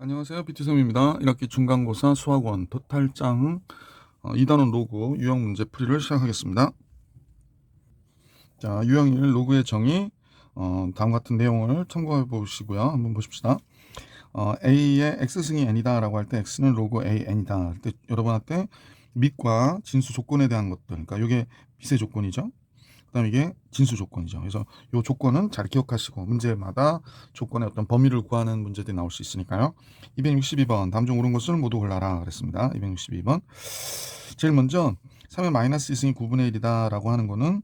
안녕하세요. BT쌤입니다. 1학기 중간고사 수학원 토탈장 2단원 로그 유형 문제 풀이를 시작하겠습니다. 자, 유형 1 로그의 정의 다음 같은 내용을 참고해 보시고요. 한번 보십시다. A의 x승이 n이다 라고 할 때 x는 로그 an이다 할 때 여러분한테 밑과 진수 조건에 대한 것들, 그러니까 이게 미세 조건이죠. 그 다음에 이게 진수 조건이죠. 그래서 이 조건은 잘 기억하시고 문제마다 조건의 어떤 범위를 구하는 문제들이 나올 수 있으니까요. 262번 다음 중 옳은 것을 모두 골라라 그랬습니다. 262번 제일 먼저 3의 마이너스 2승이 9분의 1이다 라고 하는 거는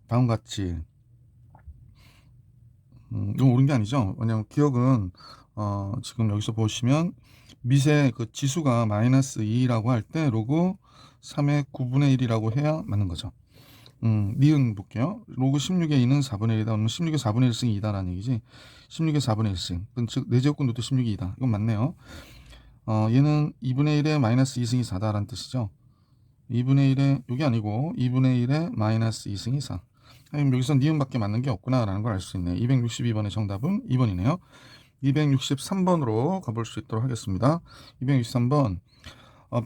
다음 같이 이건 옳은 게 아니죠. 왜냐하면 기억은 지금 여기서 보시면 미세 그 지수가 마이너스 2라고 할 때 로그 3의 9분의 1이라고 해야 맞는 거죠. 니은 볼게요. 로그 16의 2는 4분의 1이다. 그러면 16의 4분의 1승이 2다라는 얘기지. 16의 4분의 1승. 즉, 4제곱근 루트 16이 2다. 이건 맞네요. 얘는 2분의 1의 마이너스 2승이 4다라는 뜻이죠. 2분의 1의, 여기 아니고 2분의 1의 마이너스 2승이 4. 그럼 여기서 니은밖에 맞는 게 없구나라는 걸 알 수 있네. 262번의 정답은 2번이네요. 263번으로 가볼 수 있도록 하겠습니다. 263번.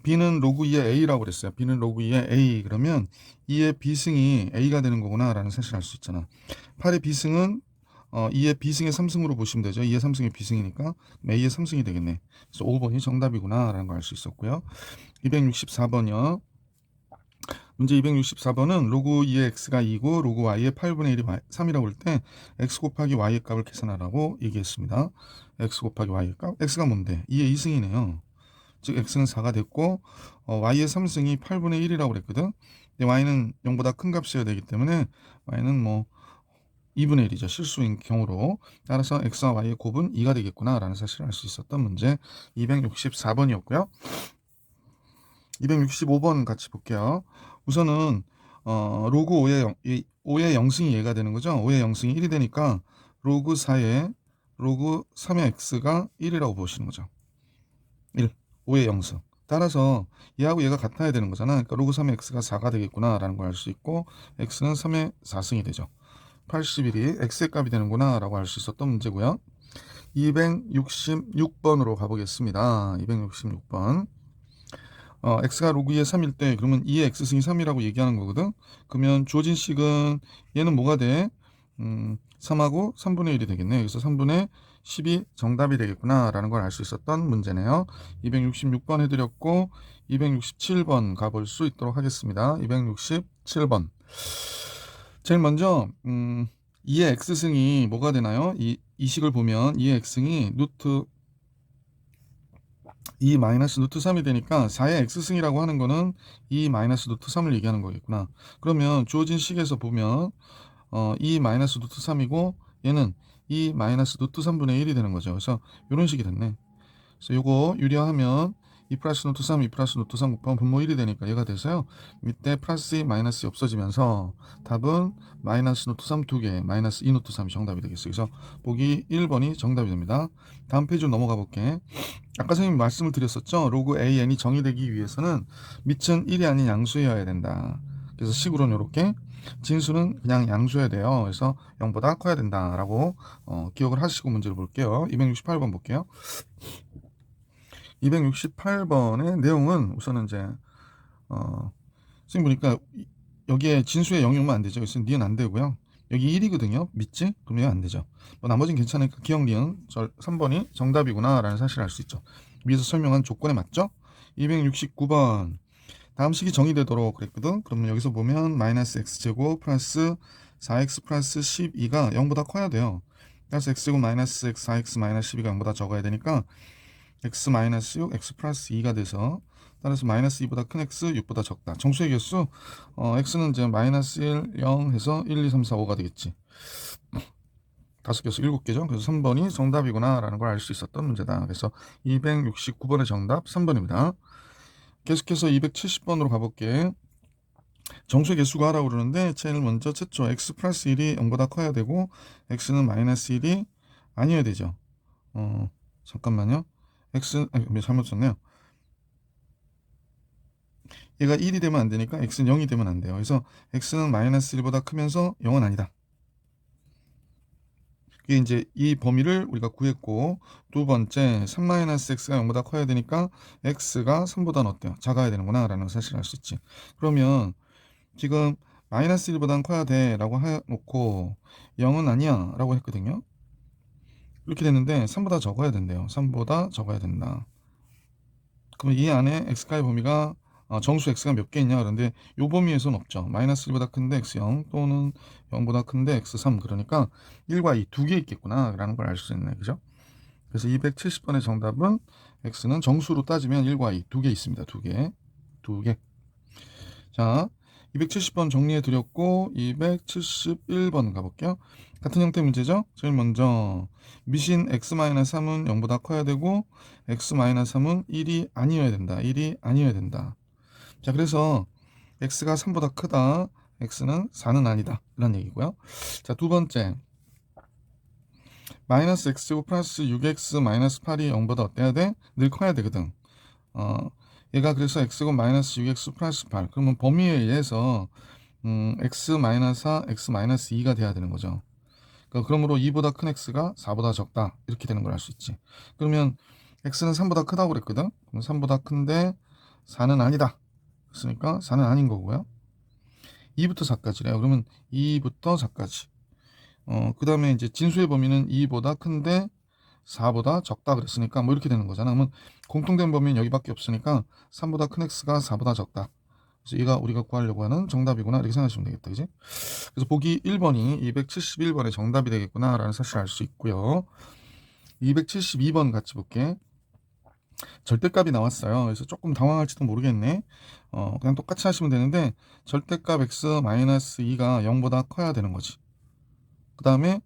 B는 로그 2의 A라고 그랬어요. B는 로그 2의 A. 그러면 2의 B승이 A가 되는 거구나 라는 사실을 알 수 있잖아. 8의 B승은 2의 B승의 3승으로 보시면 되죠. 2의 3승이 B승이니까 A의 3승이 되겠네. 그래서 5번이 정답이구나 라는 걸 알 수 있었고요. 264번이요. 문제 264번은 로그 2의 x가 2고 로그 y의 8분의 1이 3이라고 할 때 x 곱하기 y의 값을 계산하라고 얘기했습니다. x 곱하기 y의 값. x가 뭔데? 2의 2승이네요. 즉 x는 4가 됐고 y의 3승이 8분의 1이라고 그랬거든. 근데 y는 0보다 큰 값이어야 되기 때문에 y는 뭐 2분의 1이죠. 실수인 경우로. 따라서 x와 y의 곱은 2가 되겠구나 라는 사실을 알 수 있었던 문제 264번이었고요. 265번 같이 볼게요. 우선은 로그 5의 0승이 얘가 되는 거죠. 5의 0승이 1이 되니까 로그 4의 로그 3의 x가 1이라고 보시는 거죠. 1, 5의 0승. 따라서 얘하고 얘가 같아야 되는 거잖아. 그러니까 로그 3의 x가 4가 되겠구나 라는 걸 알 수 있고 x는 3의 4승이 되죠. 81이 x의 값이 되는구나 라고 할 수 있었던 문제고요. 266번으로 가보겠습니다. 266번. x가 로그 2의 3일 때 그러면 2의 x승이 3이라고 얘기하는 거거든. 그러면 주어진 식은 얘는 뭐가 돼? 3하고 3분의 1이 되겠네. 그래서 3분의 10이 정답이 되겠구나 라는 걸 알 수 있었던 문제네요. 266번 해드렸고 267번 가볼 수 있도록 하겠습니다. 267번 제일 먼저 2의 x승이 뭐가 되나요? 이 식을 보면 2의 x승이 루트 2 마이너스 루트 3이 되니까 4의 x승이라고 하는 거는 2 마이너스 루트 3을 얘기하는 거겠구나. 그러면 주어진 식에서 보면 2 마이너스 루트 3이고 얘는 2 마이너스 루트 3분의 1이 되는 거죠. 그래서 이런 식이 됐네. 그래서 요거 유리하면 2 플러스 루트 3, 2 플러스 루트 3 곱하면 분모 1이 되니까 얘가 돼서요. 밑에 플러스 2, 마이너스 2 없어지면서 답은 마이너스 루트 3 2개, 마이너스 2 루트 3이 정답이 되겠어요. 그래서 보기 1번이 정답이 됩니다. 다음 페이지로 넘어가 볼게. 아까 선생님이 말씀을 드렸었죠. 로그 AN이 정의되기 위해서는 밑은 1이 아닌 양수여야 된다. 그래서 식으로는 이렇게 진수는 그냥 양수여야 돼요. 그래서 0보다 커야 된다라고 기억을 하시고 문제를 볼게요. 268번 볼게요. 268번의 내용은 우선은 이제 선생님 보니까 여기에 진수에 0이 오면 안 되죠. 그래서 니은 안 되고요. 여기 1이거든요. 믿지? 그러면 안 되죠. 뭐 나머지는 괜찮으니까 기억 니은 3번이 정답이구나 라는 사실을 알 수 있죠. 위에서 설명한 조건에 맞죠? 269번 다음 식이 정의되도록 그랬거든. 그러면 여기서 보면 마이너스 x제곱 플러스 4x 플러스 12가 0보다 커야 돼요. 그래서 x제곱 마이너스 x 4x 마이너스 12가 0보다 적어야 되니까 x 마이너스 6, x 플러스 2가 돼서 따라서 마이너스 2보다 큰 x, 6보다 적다. 정수의 개수 x는 이제 마이너스 1, 0 해서 1, 2, 3, 4, 5가 되겠지. 5개에서 7개죠. 그래서 3번이 정답이구나 라는 걸 알 수 있었던 문제다. 그래서 269번의 정답 3번입니다. 계속해서 270번으로 가볼게. 정수의 개수가 하라고 그러는데 제일 먼저 최초 x 플러스 1이 0보다 커야 되고 x는 마이너스 1이 아니어야 되죠. 잠깐만요. x 잘못 썼네요. 얘가 1이 되면 안 되니까 x는 0이 되면 안 돼요. 그래서 x는 마이너스 1보다 크면서 0은 아니다. 이게 이제 이 범위를 우리가 구했고, 두 번째 3-x가 0보다 커야 되니까 x가 3보다는 어때요? 작아야 되는구나 라는 사실을 알 수 있지. 그러면 지금 마이너스 1보다는 커야 돼 라고 해놓고 0은 아니야 라고 했거든요. 이렇게 됐는데 3보다 적어야 된대요. 3보다 적어야 된다. 그럼 이 안에 x가의 범위가 정수 x가 몇 개 있냐? 그런데 이 범위에서는 없죠. 마이너스 1보다 큰데 x0 또는 0보다 큰데 x3. 그러니까 1과 2 두 개 있겠구나 라는 걸 알 수 있네. 그죠? 그래서 270번의 정답은 x는 정수로 따지면 1과 2 두 개 있습니다. 두 개. 두 개. 자, 270번 정리해 드렸고 271번 가볼게요. 같은 형태 문제죠. 제일 먼저 미신 x-3은 0보다 커야 되고 x-3은 1이 아니어야 된다. 1이 아니어야 된다. 자, 그래서 x가 3보다 크다. x는 4는 아니다. 이런 얘기고요. 자, 두 번째 마이너스 x제곱 플러스 6x 마이너스 8이 0보다 어때야 돼? 늘 커야 되거든. 얘가 그래서 x제곱 마이너스 6x 플러스 8. 그러면 범위에 의해서 x 마이너스 4, x 마이너스 2가 돼야 되는 거죠. 그러므로 2보다 큰 x가 4보다 적다. 이렇게 되는 걸 알 수 있지. 그러면 x는 3보다 크다고 그랬거든. 그럼 3보다 큰데 4는 아니다. 그랬으니까 4는 아닌 거고요. 2부터 4까지래요. 그러면 2부터 4까지. 그 다음에 이제 진수의 범위는 2보다 큰데 4보다 적다 그랬으니까 뭐 이렇게 되는 거잖아. 그러면 공통된 범위는 여기밖에 없으니까 3보다 큰 x가 4보다 적다. 그래서 얘가 우리가 구하려고 하는 정답이구나 이렇게 생각하시면 되겠다. 그지? 그래서 보기 1번이 271번의 정답이 되겠구나 라는 사실을 알 수 있고요. 272번 같이 볼게. 절대값이 나왔어요. 그래서 조금 당황할지도 모르겠네. 그냥 똑같이 하시면 되는데 절대값 x-2가 0보다 커야 되는 거지. 그 다음에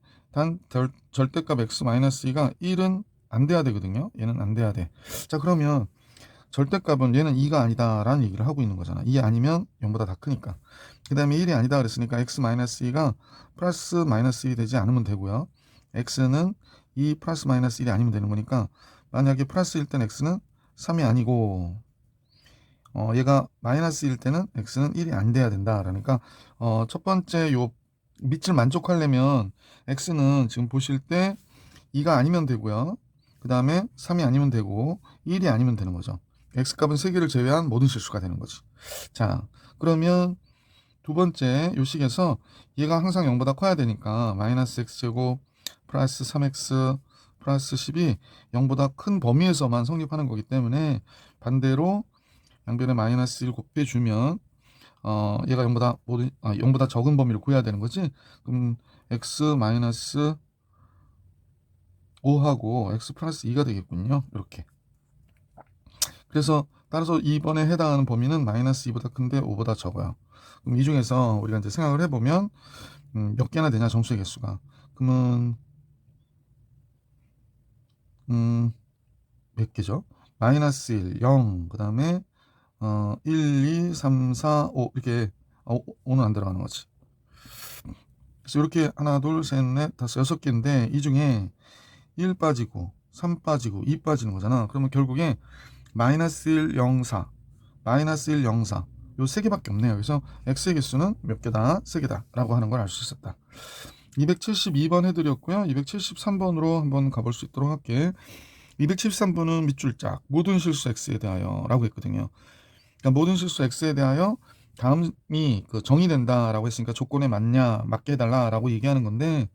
절대값 x-2가 1은 안 돼야 되거든요. 얘는 안 돼야 돼. 자, 그러면 절대값은 얘는 2가 아니다 라는 얘기를 하고 있는 거잖아. 2 아니면 0보다 다 크니까. 그 다음에 1이 아니다 그랬으니까 x-2가 플러스 마이너스 1이 되지 않으면 되고요. x는 2 플러스 마이너스 1이 아니면 되는 거니까 만약에 플러스일 때는 x는 3이 아니고 얘가 마이너스일 때는 x는 1이 안 돼야 된다. 그러니까 첫 번째 요 밑을 만족하려면 x는 지금 보실 때 2가 아니면 되고요. 그 다음에 3이 아니면 되고 1이 아니면 되는 거죠. x값은 3개를 제외한 모든 실수가 되는 거지. 자, 그러면 두 번째 요 식에서 얘가 항상 0보다 커야 되니까 마이너스 x제곱 플러스 3x 플러스 10이 0보다 큰 범위에서만 성립하는 거기 때문에 반대로 양변에 마이너스 1 곱해주면 얘가 0보다 적은 범위를 구해야 되는 거지. 그럼 x 마이너스 5하고 x 플러스 2가 되겠군요. 이렇게. 그래서 따라서 2번에 해당하는 범위는 마이너스 2보다 큰데 5보다 적어요. 그럼 이 중에서 우리가 이제 생각을 해보면 몇 개나 되냐 정수의 개수가. 그러면 몇 개죠? 마이너스 1, 0, 그 다음에 1, 2, 3, 4, 5 이렇게 5는 안 들어가는 거지. 그래서 이렇게 하나, 둘, 셋, 넷, 다섯, 6개인데 이 중에 1 빠지고 3 빠지고 2 빠지는 거잖아. 그러면 결국에 마이너스 1, 0, 4 마이너스 1, 0, 4 요 세 개밖에 없네요. 그래서 x의 개수는 몇 개다? 3개다 라고 하는 걸 알 수 있었다. 272번 해드렸고요. 273번으로 한번 가볼 수 있도록 할게. 273번은 밑줄짝 모든 실수 x에 대하여 라고 했거든요. 그러니까 모든 실수 x에 대하여 다음이 정의된다 라고 했으니까 조건에 맞냐 맞게 해달라 라고 얘기하는 건데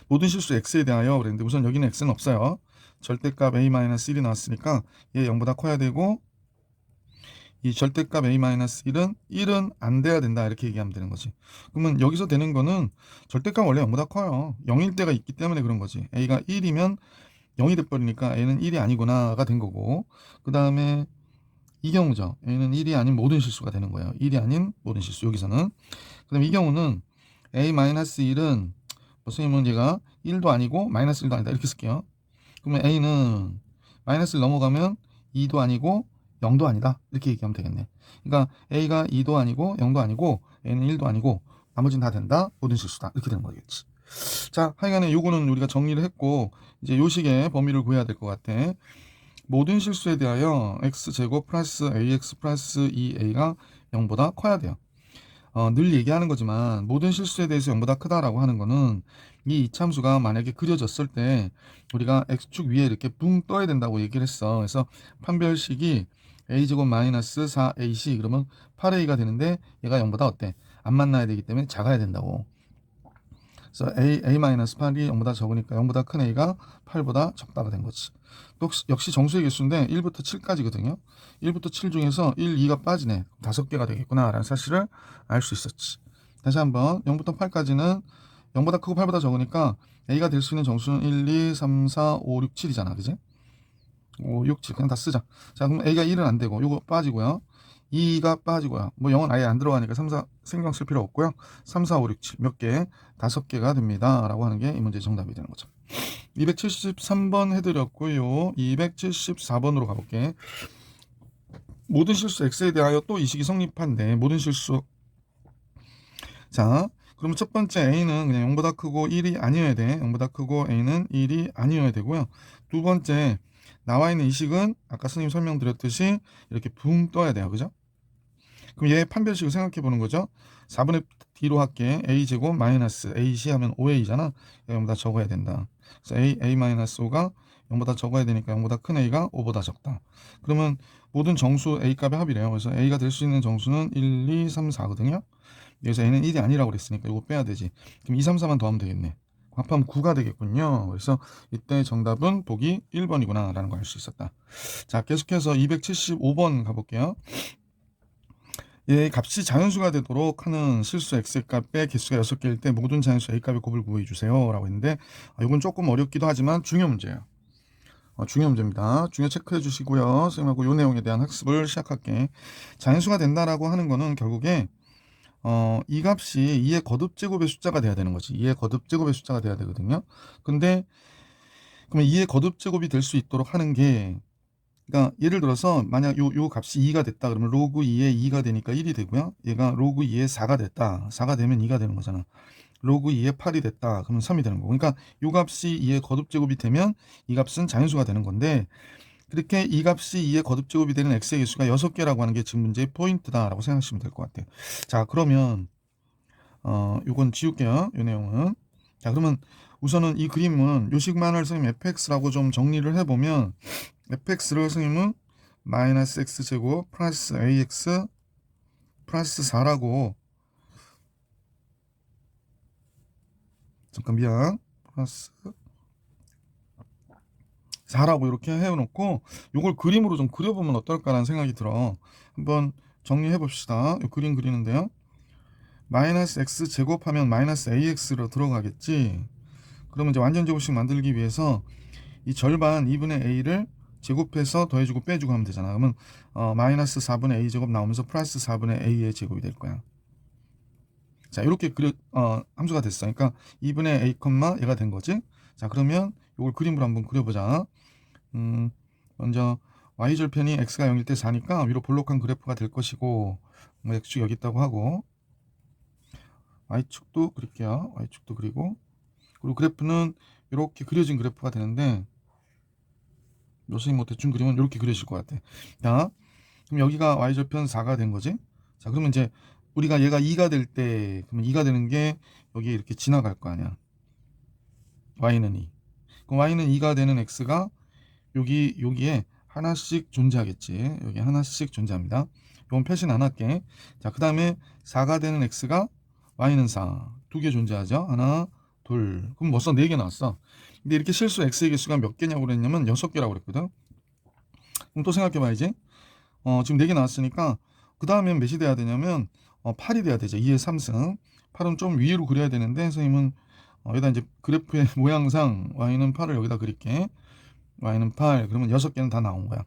모든 실수 x에 대하여 그랬는데 우선 여기는 x는 없어요. 절대값 a-1이 나왔으니까 얘 0보다 커야 되고 이 절대값 a-1은 1은 안 돼야 된다 이렇게 얘기하면 되는 거지. 그러면 여기서 되는 거는 절대값 원래 0보다 커요. 0일 때가 있기 때문에 그런 거지. a가 1이면 0이 돼버리니까 a는 1이 아니구나가 된 거고 그 다음에 이 경우죠. a는 1이 아닌 모든 실수가 되는 거예요. 1이 아닌 모든 실수 여기서는. 그 다음에 이 경우는 a-1은 선생님은 얘가 1도 아니고 마이너스 1도 아니다 이렇게 쓸게요. 그러면 a는 마이너스를 넘어가면 2도 아니고 0도 아니다 이렇게 얘기하면 되겠네. 그러니까 a가 2도 아니고 0도 아니고 a는 1도 아니고 나머지는 다 된다 모든 실수다 이렇게 되는 거겠지. 자, 하여간에 요거는 우리가 정리를 했고 이제 요 식의 범위를 구해야 될 것 같아. 모든 실수에 대하여 x제곱 플러스 ax 플러스 2a가 0보다 커야 돼요. 늘 얘기하는 거지만 모든 실수에 대해서 0보다 크다라고 하는 거는 이 이참수가 만약에 그려졌을 때 우리가 x축 위에 이렇게 붕 떠야 된다고 얘기를 했어. 그래서 판별식이 a제곱 마이너스 4ac 그러면 8a가 되는데 얘가 0보다 어때? 안 만나야 되기 때문에 작아야 된다고. 그래서 a-8이 0보다 적으니까 0보다 큰 a가 8보다 적다가 된 거지. 또 역시 정수의 개수인데 1부터 7까지거든요. 1부터 7 중에서 1, 2가 빠지네. 5개가 되겠구나 라는 사실을 알 수 있었지. 다시 한번 0부터 8까지는 0보다 크고 8보다 적으니까 a가 될 수 있는 정수는 1, 2, 3, 4, 5, 6, 7이잖아. 그지? 5, 6, 7 그냥 다 쓰자. 자, 그럼 a가 1은 안 되고 요거 빠지고요. 2가 빠지고요. 뭐 0은 아예 안 들어가니까 3, 4 신경 쓸 필요 없고요. 3, 4, 5, 6, 7 몇 개? 5개가 됩니다. 라고 하는 게 이 문제의 정답이 되는 거죠. 273번 해드렸고요. 274번으로 가볼게. 모든 실수 x에 대하여 또 이 식이 성립한데 모든 실수. 자, 그러면 첫 번째 a는 그냥 0보다 크고 1이 아니어야 돼. 0보다 크고 a는 1이 아니어야 되고요. 두 번째 나와 있는 이 식은 아까 선생님 설명드렸듯이 이렇게 붕 떠야 돼요. 그죠? 그럼 얘의 판별식을 생각해 보는 거죠. 4분의 D로 할게. A제곱 마이너스 AC 하면 5A잖아. 0보다 적어야 된다. 그래서 A 마이너스 5가 0보다 적어야 되니까 0보다 큰 A가 5보다 적다. 그러면 모든 정수 A 값의 합이래요. 그래서 A가 될 수 있는 정수는 1, 2, 3, 4거든요. 여기서 A는 1이 아니라고 그랬으니까 이거 빼야 되지. 그럼 2, 3, 4만 더하면 되겠네. 합하면 9가 되겠군요. 그래서 이때 정답은 보기 1번이구나 라는 걸 알 수 있었다. 자, 계속해서 275번 가볼게요. 얘 값이 자연수가 되도록 하는 실수 x의 값의 개수가 6개일 때 모든 자연수 a 값의 곱을 구해주세요 라고 했는데 이건 조금 어렵기도 하지만 중요 문제예요. 중요 문제입니다. 중요 체크해 주시고요. 선생님하고 이 내용에 대한 학습을 시작할게. 자연수가 된다라고 하는 거는 결국에 이 값이 2의 거듭제곱의 숫자가 돼야 되는 거지. 2의 거듭제곱의 숫자가 돼야 되거든요. 근데 그러면 2의 거듭제곱이 될 수 있도록 하는 게 그러니까 예를 들어서 만약 요 값이 2가 됐다 그러면 로그 2에 2가 되니까 1이 되고요. 얘가 로그 2에 4가 됐다. 4가 되면 2가 되는 거잖아. 로그 2에 8이 됐다. 그러면 3이 되는 거고. 그러니까 요 값이 2의 거듭제곱이 되면 이 값은 자연수가 되는 건데 그렇게 이 값이 2의 거듭제곱이 되는 x의 개수가 6개라고 하는 게 지금 문제의 포인트다라고 생각하시면 될 것 같아요. 자, 그러면 요건 지울게요. 요 내용은. 자, 그러면 우선은 이 그림은 요식만을 선생님 fx라고 좀 정리를 해보면 fx를 선생님은 마이너스 x제곱 플러스 ax 플러스 4라고 잠깐 미안 플러스 4라고 이렇게 해놓고 요걸 그림으로 좀 그려보면 어떨까라는 생각이 들어. 한번 정리해 봅시다. 요 그림 그리는데요. 마이너스 x 제곱하면 마이너스 ax로 들어가겠지. 그러면 이제 완전 제곱식 만들기 위해서 이 절반 2분의 a를 제곱해서 더해주고 빼주고 하면 되잖아. 그러면 마이너스 4분의 a 제곱 나오면서 플러스 4분의 a의 제곱이 될 거야. 자, 이렇게 함수가 됐어. 그러니까 2분의 a, 얘가 된 거지. 자, 그러면 이걸 그림으로 한번 그려보자. 먼저 y절편이 x가 0일 때 4니까 위로 볼록한 그래프가 될 것이고 뭐 x축 여기 있다고 하고 y축도 그릴게요. y축도 그리고 그리고 그래프는 이렇게 그려진 그래프가 되는데 선생님 뭐 대충 그리면 이렇게 그려질 것 같아. 자, 그럼 여기가 y절편 4가 된 거지. 자, 그러면 이제 우리가 얘가 2가 될 때 그러면 2가 되는 게 여기 이렇게 지나갈 거 아니야. y는 2. 그럼 y는 2가 되는 x가 여기에 하나씩 존재하겠지. 여기 하나씩 존재합니다. 이건 표시는 안 할게. 자, 그 다음에 4가 되는 x가 y는 4. 두 개 존재하죠. 하나, 둘. 그럼 벌써 4개 나왔어. 근데 이렇게 실수 x의 개수가 몇 개냐고 그랬냐면 6개라고 그랬거든. 그럼 또 생각해 봐야지. 지금 4개 나왔으니까 그 다음엔 몇이 돼야 되냐면 8이 돼야 되죠. 2의 3승. 8은 좀 위로 그려야 되는데 선생님은 여기다 이제 그래프의 모양상 y는 8을 여기다 그릴게. y는 8. 그러면 6개는 다 나온 거야.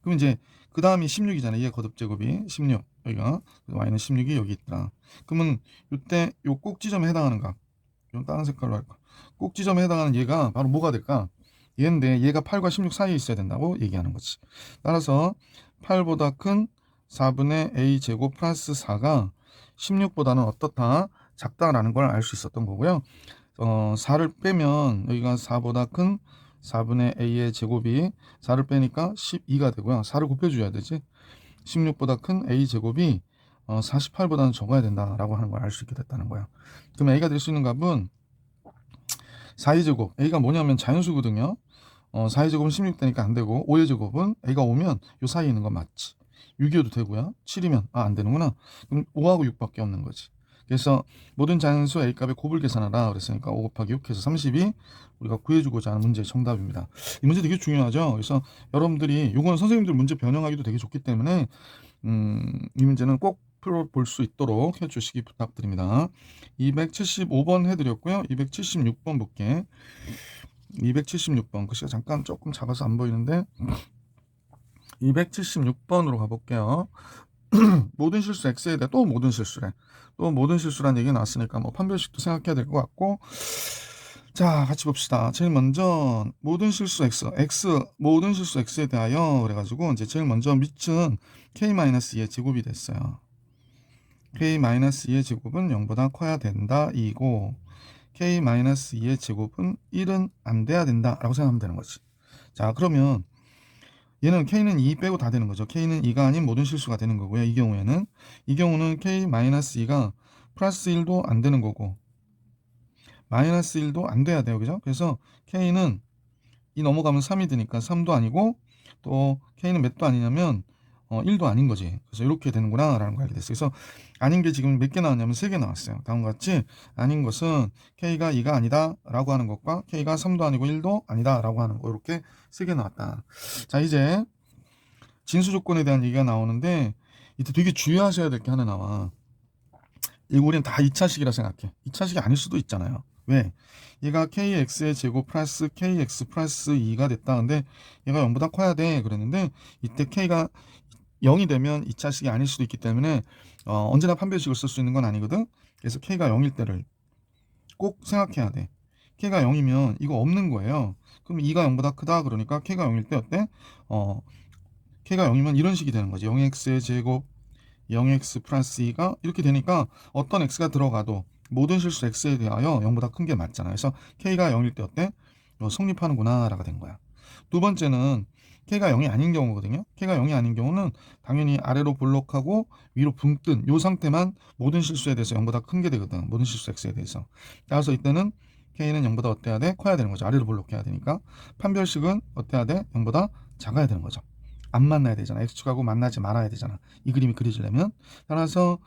그럼 이제 그 다음이 16이잖아. 2의 거듭제곱이 16. 여기가 y는 16이 여기 있다. 그러면 이때 요 꼭지점에 해당하는 값. 이건 다른 색깔로 할 거야. 꼭지점에 해당하는 얘가 바로 뭐가 될까? 얘인데 얘가 8과 16 사이에 있어야 된다고 얘기하는 거지. 따라서 8보다 큰 4분의 a 제곱 플러스 4가 16보다는 어떻다? 작다라는 걸 알 수 있었던 거고요. 4를 빼면 여기가 4보다 큰 4분의 a의 제곱이 4를 빼니까 12가 되고요. 4를 곱해줘야 되지. 16보다 큰 a 제곱이 48보다는 적어야 된다라고 하는 걸 알 수 있게 됐다는 거야. 그럼 a가 될 수 있는 값은 4의 제곱, a가 뭐냐면 자연수거든요. 4의 제곱은 16되니까 안 되고, 5의 제곱은 a가 5면 요 사이에 있는 건 맞지. 6이어도 되고요. 7이면 안 되는구나. 그럼 5하고 6밖에 없는 거지. 그래서 모든 자연수 a 값의 곱을 계산하라 그랬으니까 5 곱하기 6 해서 32 우리가 구해주고자 하는 문제의 정답입니다. 이 문제 되게 중요하죠. 그래서 여러분들이 이건 선생님들 문제 변형하기도 되게 좋기 때문에 이 문제는 꼭 풀어볼 수 있도록 해주시기 부탁드립니다. 275번 해드렸고요. 276번 볼게. 276번 글씨가 잠깐 조금 작아서 안 보이는데 276번으로 가볼게요. 모든 실수 x에 대해 또 모든 실수래. 또 모든 실수란 얘기 나왔으니까 뭐 판별식도 생각해야 될 것 같고, 자 같이 봅시다. 제일 먼저 모든 실수 x 모든 실수 x에 대하여 그래가지고 이제 제일 먼저 밑은 k-2의 제곱이 됐어요. k-2의 제곱은 0보다 커야 된다 이고, k-2의 제곱은 1은 안 돼야 된다 라고 생각하면 되는 거지. 자 그러면 얘는 k는 2 빼고 다 되는 거죠. k는 2가 아닌 모든 실수가 되는 거고요. 이 경우는 k-2가 플러스 1도 안 되는 거고 마이너스 1도 안 돼야 돼요. 그죠? 그래서 k는 2 넘어가면 3이 되니까 3도 아니고, 또 k는 몇 도 아니냐면 1도 아닌 거지. 그래서 이렇게 되는구나 라는 걸 알게 됐어요. 그래서 아닌 게 지금 몇 개 나왔냐면 3개 나왔어요. 다음과 같이 아닌 것은 k가 2가 아니다 라고 하는 것과 k가 3도 아니고 1도 아니다 라고 하는 거, 이렇게 3개 나왔다. 자 이제 진수 조건에 대한 얘기가 나오는데, 이때 되게 주의하셔야 될 게 하나 나와. 이거 우리는 다 2차식이라 생각해. 2차식이 아닐 수도 있잖아요. 왜? 얘가 kx의 제곱 플러스 kx 플러스 2가 됐다. 근데 얘가 0보다 커야 돼. 그랬는데 이때 k가 0이 되면 2차식이 아닐 수도 있기 때문에 언제나 판별식을 쓸 수 있는 건 아니거든. 그래서 k가 0일 때를 꼭 생각해야 돼. k가 0이면 이거 없는 거예요. 그럼 2가 0보다 크다. 그러니까 k가 0일 때 어때? k가 0이면 이런 식이 되는 거지. 0x의 제곱 0x 플러스 2가 이렇게 되니까 어떤 x가 들어가도 모든 실수 x에 대하여 0보다 큰 게 맞잖아요. 그래서 k가 0일 때 어때? 성립하는구나 라가 된 거야. 두 번째는 k가 0이 아닌 경우거든요. k가 0이 아닌 경우는 당연히 아래로 볼록하고 위로 붕 뜬 이 상태만 모든 실수에 대해서 0보다 큰 게 되거든. 모든 실수 x에 대해서. 따라서 이때는 k는 0보다 어때야 돼? 커야 되는 거죠. 아래로 볼록해야 되니까. 판별식은 어때야 돼? 0보다 작아야 되는 거죠. 안 만나야 되잖아. x축하고 만나지 말아야 되잖아. 이 그림이 그려지려면. 따라서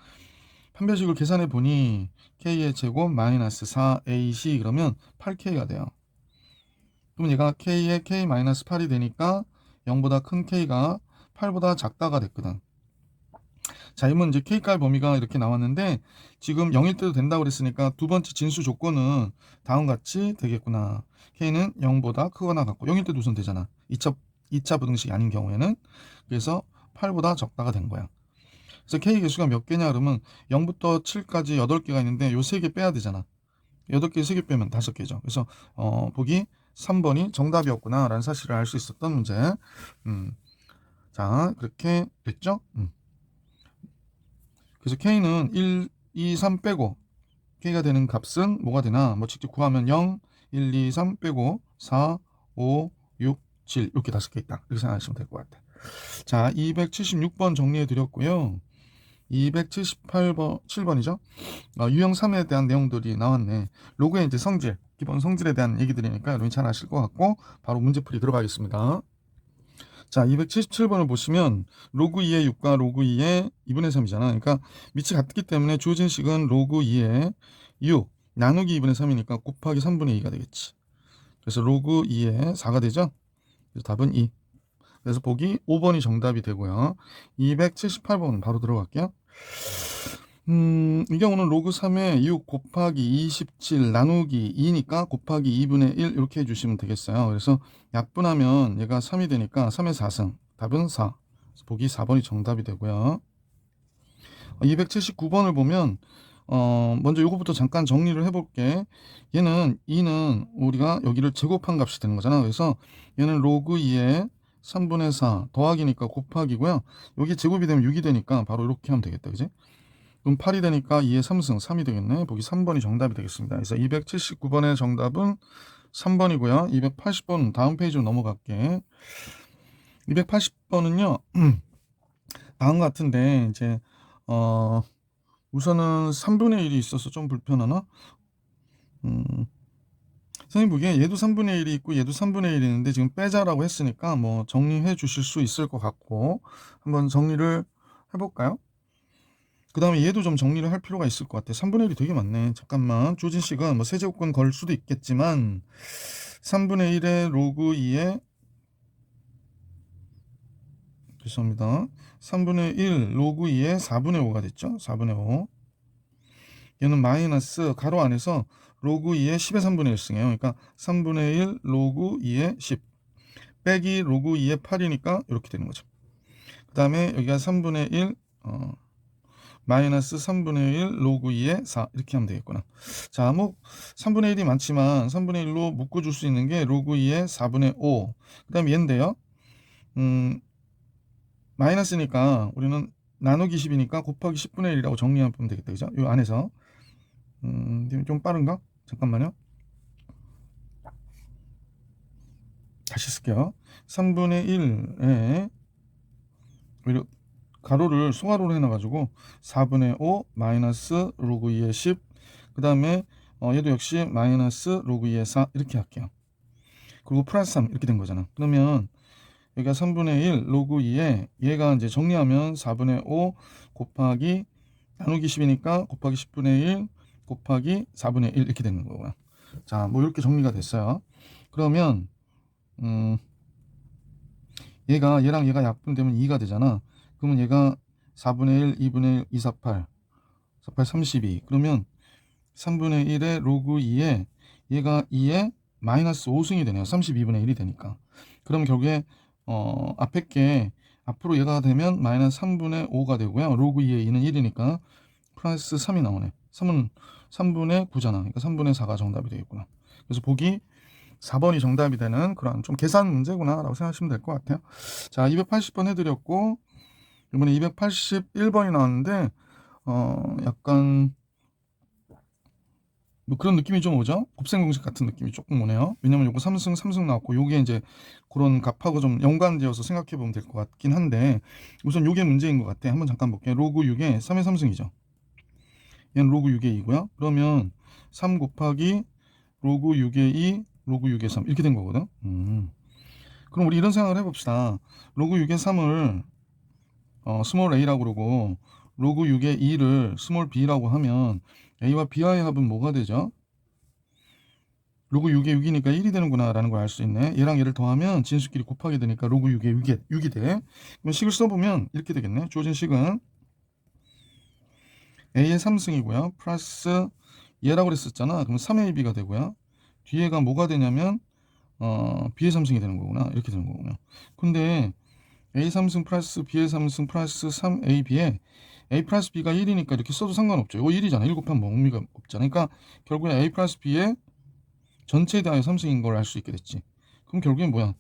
판별식을 계산해 보니 k의 제곱 마이너스 4ac 그러면 8k가 돼요. 그럼 얘가 k의 k 마이너스 8이 되니까 0보다 큰 k가 8보다 작다가 됐거든. 자, 이러면 이제 k값 범위가 이렇게 나왔는데 지금 0일 때도 된다고 그랬으니까 두 번째 진수 조건은 다음과 같이 되겠구나. k는 0보다 크거나 같고 0일 때도 우선 되잖아. 2차 부등식이 아닌 경우에는. 그래서 8보다 적다가 된 거야. 그래서 k 개수가 몇 개냐 그러면 0부터 7까지 8개가 있는데 요 3개 빼야 되잖아. 8개 3개 빼면 5개죠. 그래서 보기 3번이 정답이었구나 라는 사실을 알 수 있었던 문제. 자 그렇게 됐죠. 그래서 k는 1, 2, 3 빼고 k가 되는 값은 뭐가 되나? 뭐 직접 구하면 0, 1, 2, 3 빼고 4, 5, 6, 7 이렇게 5개 있다. 이렇게 생각하시면 될 것 같아. 자 276번 정리해 드렸고요. 278번 7번이죠. 유형 3에 대한 내용들이 나왔네. 로그의 이제 성질, 기본 성질에 대한 얘기들이니까 여러분이 잘 아실 것 같고 바로 문제풀이 들어가겠습니다. 자 277번을 보시면 로그 2의 6과 로그 2의 2분의 3이잖아. 그러니까 밑이 같기 때문에 주어진 식은 로그 2의 6 나누기 2분의 3이니까 곱하기 3분의 2가 되겠지. 그래서 로그 2의 4가 되죠. 그래서 답은 2. 그래서 보기 5번이 정답이 되고요. 278번 바로 들어갈게요. 이 경우는 로그 3에 6 곱하기 27 나누기 2니까 곱하기 2분의 1 이렇게 해주시면 되겠어요. 그래서 약분하면 얘가 3이 되니까 3의 4승 답은 4. 보기 4번이 정답이 되고요. 279번을 보면 먼저 이거부터 잠깐 정리를 해볼게. 얘는 2는 우리가 여기를 제곱한 값이 되는 거잖아. 그래서 얘는 로그 2의 3분의 4 더하기니까 곱하기고요. 여기 제곱이 되면 6이 되니까 바로 이렇게 하면 되겠다. 그지? 그럼 8이 되니까 2의 3승 3이 되겠네. 보기 3번이 정답이 되겠습니다. 그래서 279번의 정답은 3번이고요. 280번 다음 페이지로 넘어갈게. 280번은요. 다음 같은데 이제 우선은 3분의 1이 있어서 좀 불편하나? 선생님 보기에 얘도 3분의 1이 있고 얘도 3분의 1이 있는데 지금 빼자라고 했으니까 뭐 정리해 주실 수 있을 것 같고 한번 정리를 해볼까요? 그 다음에 얘도 좀 정리를 할 필요가 있을 것 같아. 3분의 1이 되게 많네. 잠깐만. 조진식은 뭐 세제곱근 걸 수도 있겠지만 3분의 1의 로그 2의 죄송합니다. 3분의 1 로그 2의 4분의 5가 됐죠. 4분의 5. 얘는 마이너스 가로 안에서 로그 2의 10의 3분의 1승이에요. 그러니까 3분의 1 로그 2의 10 빼기 로그 2의 8이니까 이렇게 되는 거죠. 그 다음에 여기가 3분의 1 마이너스 3분의 1 로그 2의 4 이렇게 하면 되겠구나. 자, 뭐 3분의 1이 많지만 3분의 1로 묶어줄 수 있는 게 로그 2의 4분의 5. 그 다음에 얘인데요. 마이너스니까 우리는 나누기 10이니까 곱하기 10분의 1이라고 정리하면 되겠다. 그죠? 이 안에서 좀 빠른가? 잠깐만요. 다시 쓸게요. 3분의 1에 가로를 수가로로 해놔가지고 4분의 5 마이너스 로그 2의 10 그 다음에 얘도 역시 마이너스 로그 2의 4 이렇게 할게요. 그리고 플러스 3 이렇게 된 거잖아. 그러면 여기가 3분의 1 로그 2에 얘가 이제 정리하면 4분의 5 곱하기 나누기 10이니까 곱하기 10분의 1 곱하기 4분의 1 이렇게 되는 거고요. 자, 뭐 이렇게 정리가 됐어요. 그러면 얘가 얘랑 얘가 약분되면 2가 되잖아. 그러면 얘가 4분의 1, 2분의 1, 2, 4, 8 4, 8, 32 그러면 3분의 1의 로그 2에 얘가 2에 마이너스 5승이 되네요. 32분의 1이 되니까. 그럼 결국에 앞에 게 앞으로 얘가 되면 마이너스 3분의 5가 되고요. 로그 2의 2는 1이니까 플러스 3이 나오네. 3은 3분의 9잖아. 그러니까 3분의 4가 정답이 되겠구나. 그래서 보기 4번이 정답이 되는 그런 좀 계산 문제구나 라고 생각하시면 될 것 같아요. 자, 280번 해드렸고 이번에 281번이 나왔는데 약간 뭐 그런 느낌이 좀 오죠? 곱셈 공식 같은 느낌이 조금 오네요. 왜냐면 요거 삼승 나왔고 요게 이제 그런 값하고 좀 연관되어서 생각해 보면 될 것 같긴 한데 우선 요게 문제인 것 같아. 한번 잠깐 볼게요. 로그 6에 3의 3승이죠. 얘는 로그 6의 2고요. 그러면 3 곱하기 로그 6의 2 로그 6의 3 이렇게 된 거거든. 그럼 우리 이런 생각을 해봅시다. 로그 6의 3을 스몰 a라고 그러고 로그 6의 2를 스몰 b라고 하면 a와 b와의 합은 뭐가 되죠? 로그 6의 6이니까 1이 되는구나 라는 걸 알 수 있네. 얘랑 얘를 더하면 진수끼리 곱하게 되니까 로그 6의 6이 돼. 그럼 식을 써보면 이렇게 되겠네. 주어진 식은 a의 3승이고요. 플러스 얘라고 그랬었잖아. 그럼 3ab가 되고요. 뒤에가 뭐가 되냐면 b의 3승이 되는 거구나. 이렇게 되는 거군요. 근데 a 3승 플러스 b의 3승 플러스 3ab에 a 플러스 b가 1이니까 이렇게 써도 상관없죠. 이거 1이잖아. 1 곱하면 뭐 의미가 없잖아. 그러니까 결국에 a 플러스 b의 전체에 대하여 3승인 걸 알 수 있게 됐지. 그럼 결국엔 뭐야?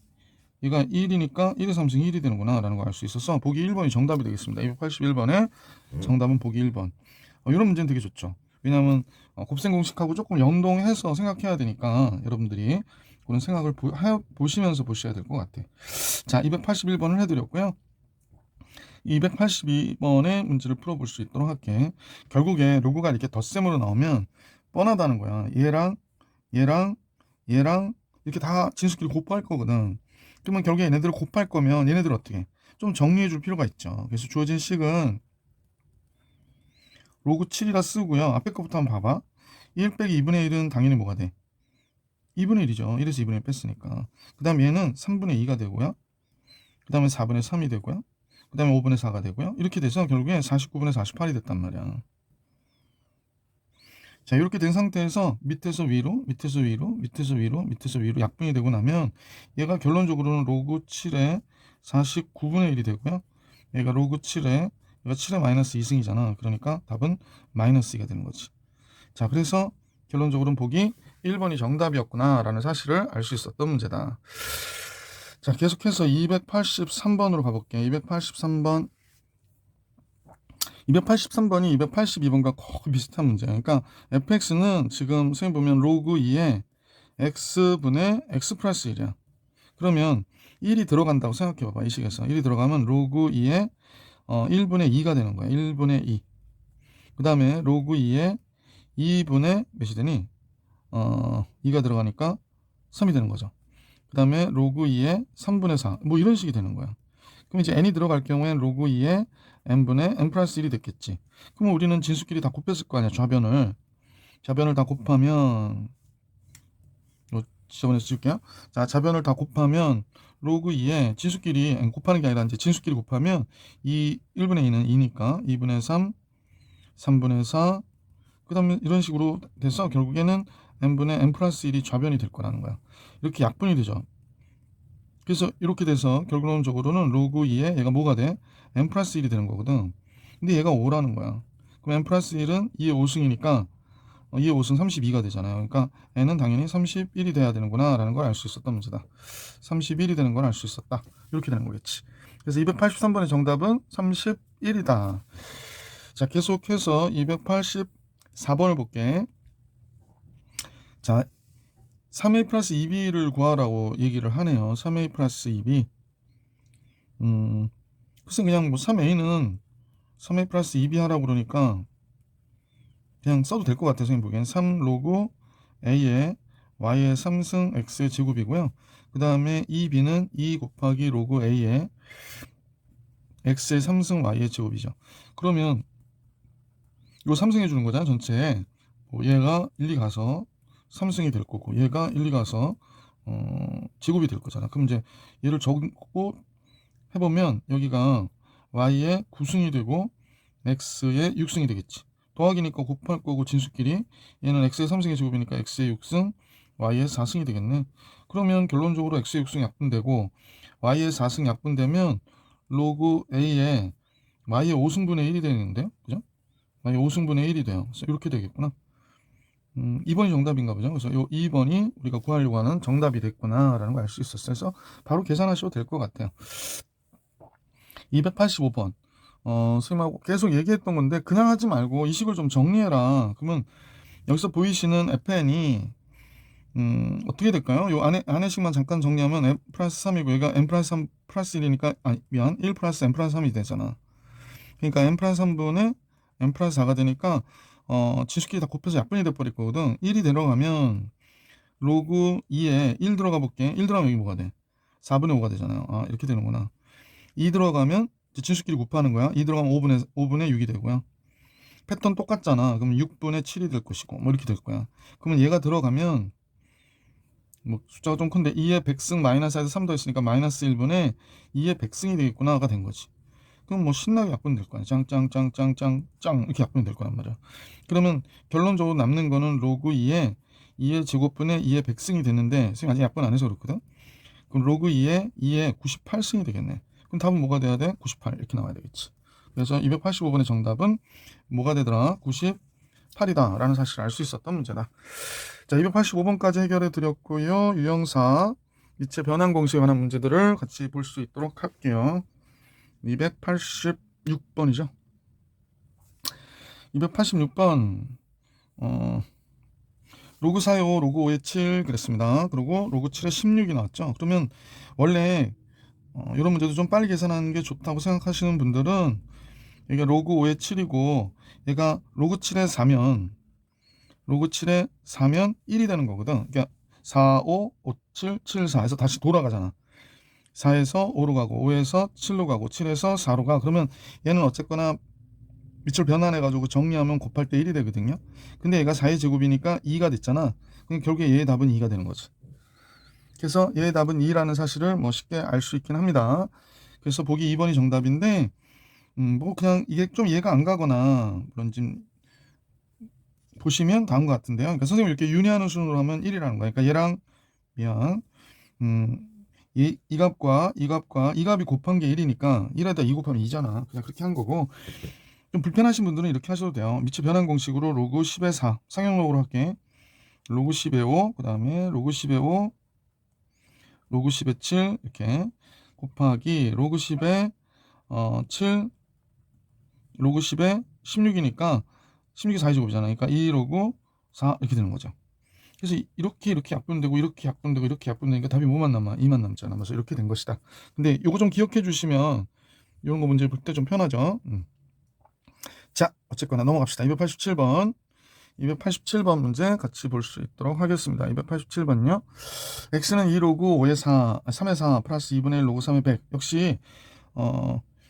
얘가 1이니까 1의 3승이 1이 되는구나 라는 걸 알 수 있어서 보기 1번이 정답이 되겠습니다. 281번에 정답은 보기 1번. 이런 문제는 되게 좋죠. 왜냐하면 곱셈 공식하고 조금 연동해서 생각해야 되니까 여러분들이 그런 생각을 보시면서 보셔야 될 것 같아. 자, 281번을 해드렸고요. 282번의 문제를 풀어볼 수 있도록 할게. 결국에 로그가 이렇게 덧셈으로 나오면 뻔하다는 거야. 얘랑 이렇게 다 진수끼리 곱할 거거든. 그러면 결국에 얘네들을 곱할 거면 얘네들 어떻게 좀 정리해 줄 필요가 있죠. 그래서 주어진 식은 로그 7이라 쓰고요. 앞에 거부터 한번 봐봐. 1 빼기 2분의 1은 당연히 뭐가 돼? 2분의 1이죠. 1에서 2분의 1 뺐으니까. 그 다음 얘는 3분의 2가 되고요. 그 다음에 4분의 3이 되고요. 그 다음에 5분의 4가 되고요. 이렇게 돼서 결국에 49분의 48이 됐단 말이야. 자, 이렇게 된 상태에서 밑에서 위로, 밑에서 위로, 밑에서 위로, 밑에서 위로 약분이 되고 나면 얘가 결론적으로는 로그 7의 49분의 1이 되고요. 얘가 로그 7의 얘가 7의 마이너스 2승이잖아. 그러니까 답은 마이너스 2가 되는 거지. 자, 그래서 결론적으로는 보기 1번이 정답이었구나 라는 사실을 알 수 있었던 문제다. 자, 계속해서 283번으로 가볼게요. 283번 283번이 282번과 거의 비슷한 문제예요. 그러니까 fx는 지금 선생님 보면 로그 2에 x분의 x 플러스 1이야. 그러면 1이 들어간다고 생각해 봐봐. 이 식에서 1이 들어가면 로그 2에 1분의 2가 되는 거야. 1분의 2. 그 다음에 로그 2에 2분의 몇이 되니? 2가 들어가니까 3이 되는 거죠. 그 다음에 로그 2의 3분의 4 뭐 이런 식이 되는 거야. 그럼 이제 n이 들어갈 경우엔 로그 2의 n분의 n 플러스 1이 됐겠지. 그럼 우리는 진수끼리 다 곱했을 거 아니야. 좌변을 다 곱하면 지저분해서 지울게요. 자, 좌변을 다 곱하면 로그 2에 진수끼리 곱하는 게 아니라 이제 진수끼리 곱하면 1분의 2는 2니까 2분의 3, 3분의 4, 그 다음에 이런 식으로 돼서 결국에는 n분의 n 플러스 1이 좌변이 될 거라는 거야. 이렇게 약분이 되죠. 그래서 이렇게 돼서 결론적으로는 로그 2에 얘가 뭐가 돼? n 플러스 1이 되는 거거든. 근데 얘가 5라는 거야. 그럼 n 플러스 1은 2의 5승이니까 2의 5승 32가 되잖아요. 그러니까 n은 당연히 31이 돼야 되는구나 라는 걸 알 수 있었던 문제다. 31이 되는 걸 알 수 있었다. 이렇게 되는 거겠지. 그래서 283번의 정답은 31이다. 자, 계속해서 284번을 볼게. 자, 3a 플러스 2b를 구하라고 얘기를 하네요. 3a 플러스 2b. 글쎄 그냥 뭐 3a는 3a 플러스 2b 하라고 그러니까 그냥 써도 될 것 같아요. 선생님 보기엔 3 로그 a의 y의 3승 x의 제곱이고요. 그 다음에 2b는 2 곱하기 로그 a의 x의 3승 y의 제곱이죠. 그러면 요 3승 해주는 거잖아. 전체에 뭐 얘가 1, 2 가서 3승이 될 거고 얘가 1, 2 가서 제곱이 될 거잖아. 그럼 이제 얘를 적고 해보면 여기가 y의 9승이 되고 x의 6승이 되겠지. 더하기니까 곱할 거고 진수끼리 얘는 x의 3승의 제곱이니까 x의 6승 y의 4승이 되겠네. 그러면 결론적으로 x의 6승 약분되고 y의 4승 약분되면 로그 a의 y의 5승분의 1이 되는데요. 그죠? y의 5승분의 1이 돼요. 그래서 이렇게 되겠구나. 2번이 정답인가 보죠. 그래서 요 2번이 우리가 구하려고 하는 정답이 됐구나 라는 걸 알 수 있었어요. 그래서 바로 계산하셔도 될 것 같아요. 285번. 선생님하고 계속 얘기했던 건데 그냥 하지 말고 이 식을 좀 정리해라. 그러면 여기서 보이시는 fn이 어떻게 될까요? 요 안에식만 잠깐 정리하면 n 플러스 3이고 얘가 n 플러스 3 플러스 1이니까 미안 1 플러스 n 플러스 3이 되잖아. 그러니까 n 플러스 3분의 n 플러스 4가 되니까 진수끼리 다 곱해서 약분이 돼버릴 거거든. 1이 들어가면 로그 2에 1 들어가 볼게. 1 들어가면 여기 뭐가 돼? 4분의 5가 되잖아요. 아 이렇게 되는구나. 2 들어가면 진수끼리 곱하는 거야. 2 들어가면 5분의 6이 되고요. 패턴 똑같잖아. 그럼 6분의 7이 될 것이고 뭐 이렇게 될 거야. 그러면 얘가 들어가면 뭐 숫자가 좀 큰데 2의 100승 마이너스에서 3 더했으니까 마이너스 1분의 2의 100승이 되겠구나가 된 거지. 그럼 뭐 신나게 약분 될 거야. 짱짱짱짱짱짱 이렇게 약분이 될 거란 말이야. 그러면 결론적으로 남는 거는 로그 2의 제곱분의 2의 100승이 됐는데 선생님 아직 약분 안 해서 그렇거든. 그럼 로그 2의 98승이 되겠네. 그럼 답은 뭐가 돼야 돼? 98 이렇게 나와야 되겠지. 그래서 285번의 정답은 뭐가 되더라? 98이다 라는 사실을 알 수 있었던 문제다. 자, 285번까지 해결해 드렸고요. 유형사 이체 변환 공식에 관한 문제들을 같이 볼 수 있도록 할게요. 286번이죠. 286번 로그 4의 5, 로그 5의 7 그랬습니다. 그리고 로그 7의 16이 나왔죠. 그러면 원래 이런 문제도 좀 빨리 계산하는 게 좋다고 생각하시는 분들은 이게 로그 5의 7이고 얘가 로그 7의 4면 로그 7의 4면 1이 되는 거거든. 그러니까 4, 5, 5, 7, 7, 4에서 다시 돌아가잖아. 4에서 5로 가고 5에서 7로 가고 7에서 4로 가. 그러면 얘는 어쨌거나 밑을 변환해가지고 정리하면 곱할 때 1이 되거든요. 근데 얘가 4의 제곱이니까 2가 됐잖아. 그럼 결국에 얘의 답은 2가 되는 거지. 그래서 얘의 답은 2라는 사실을 뭐 쉽게 알 수 있긴 합니다. 그래서 보기 2번이 정답인데 뭐 그냥 이게 좀 이해가 안 가거나 그런지 보시면 다음 것 같은데요. 그러니까 선생님 이렇게 윤회하는 순으로 하면 1이라는 거야. 그러니까 얘랑 미안 이 값과 이 값이 곱한 게 1이니까 1에다 2 곱하면 2잖아. 그냥 그렇게 한 거고 좀 불편하신 분들은 이렇게 하셔도 돼요. 밑의 변환 공식으로 로그 10의 4 상형로그로 할게. 로그 10의 5 그 다음에 로그 10의 5 로그 10의 7 이렇게 곱하기 로그 10의 7 로그 10의 16이니까 16이 4의 제곱이잖아. 그러니까 2 로그 4 이렇게 되는 거죠. 그래서 이렇게 약분되고 이렇게 약분되고 이렇게 약분되니까 답이 뭐만 남아? 2만 남잖아. 그래서 이렇게 된 것이다. 근데 요거 좀 기억해 주시면 이런 거 문제 볼 때 좀 편하죠. 자, 어쨌거나 넘어갑시다. 287번. 287번 문제 같이 볼 수 있도록 하겠습니다. 287번요. x는 2 로그 5의 4, 3의 4 플러스 2분의 1 로그 3의 100. 역시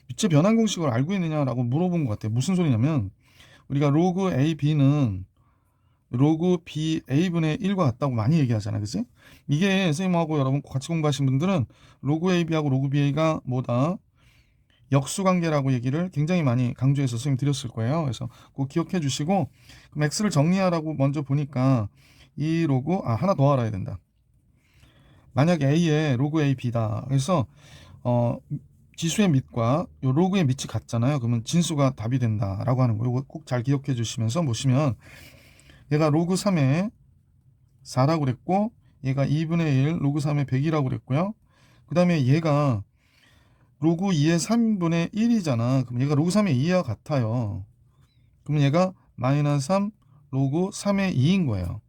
밑에 변환 공식을 알고 있느냐라고 물어본 것 같아요. 무슨 소리냐면 우리가 로그 a, b는 로그 b a분의 1과 같다고 많이 얘기하잖아, 그치? 이게 선생님하고 여러분 같이 공부하신 분들은 로그 a, b하고 로그 b, a가 뭐다? 역수관계라고 얘기를 굉장히 많이 강조해서 선생님 드렸을 거예요. 그래서 그거 기억해 주시고, 그럼 x를 정리하라고 먼저 보니까 이 로그 하나 더 알아야 된다. 만약 a의 로그 a b다. 그래서 지수의 밑과 요 로그의 밑이 같잖아요. 그러면 진수가 답이 된다라고 하는 거. 이거 꼭 잘 기억해 주시면서 보시면 얘가 로그 3의 4라고 그랬고 얘가 2분의 1 로그 3의 100이라고 그랬고요. 그 다음에 얘가 로그 2의 3분의 1이잖아. 그럼 얘가 로그 3의 2와 같아요. 그럼 얘가 마이너스 3 로그 3의 2인 거예요.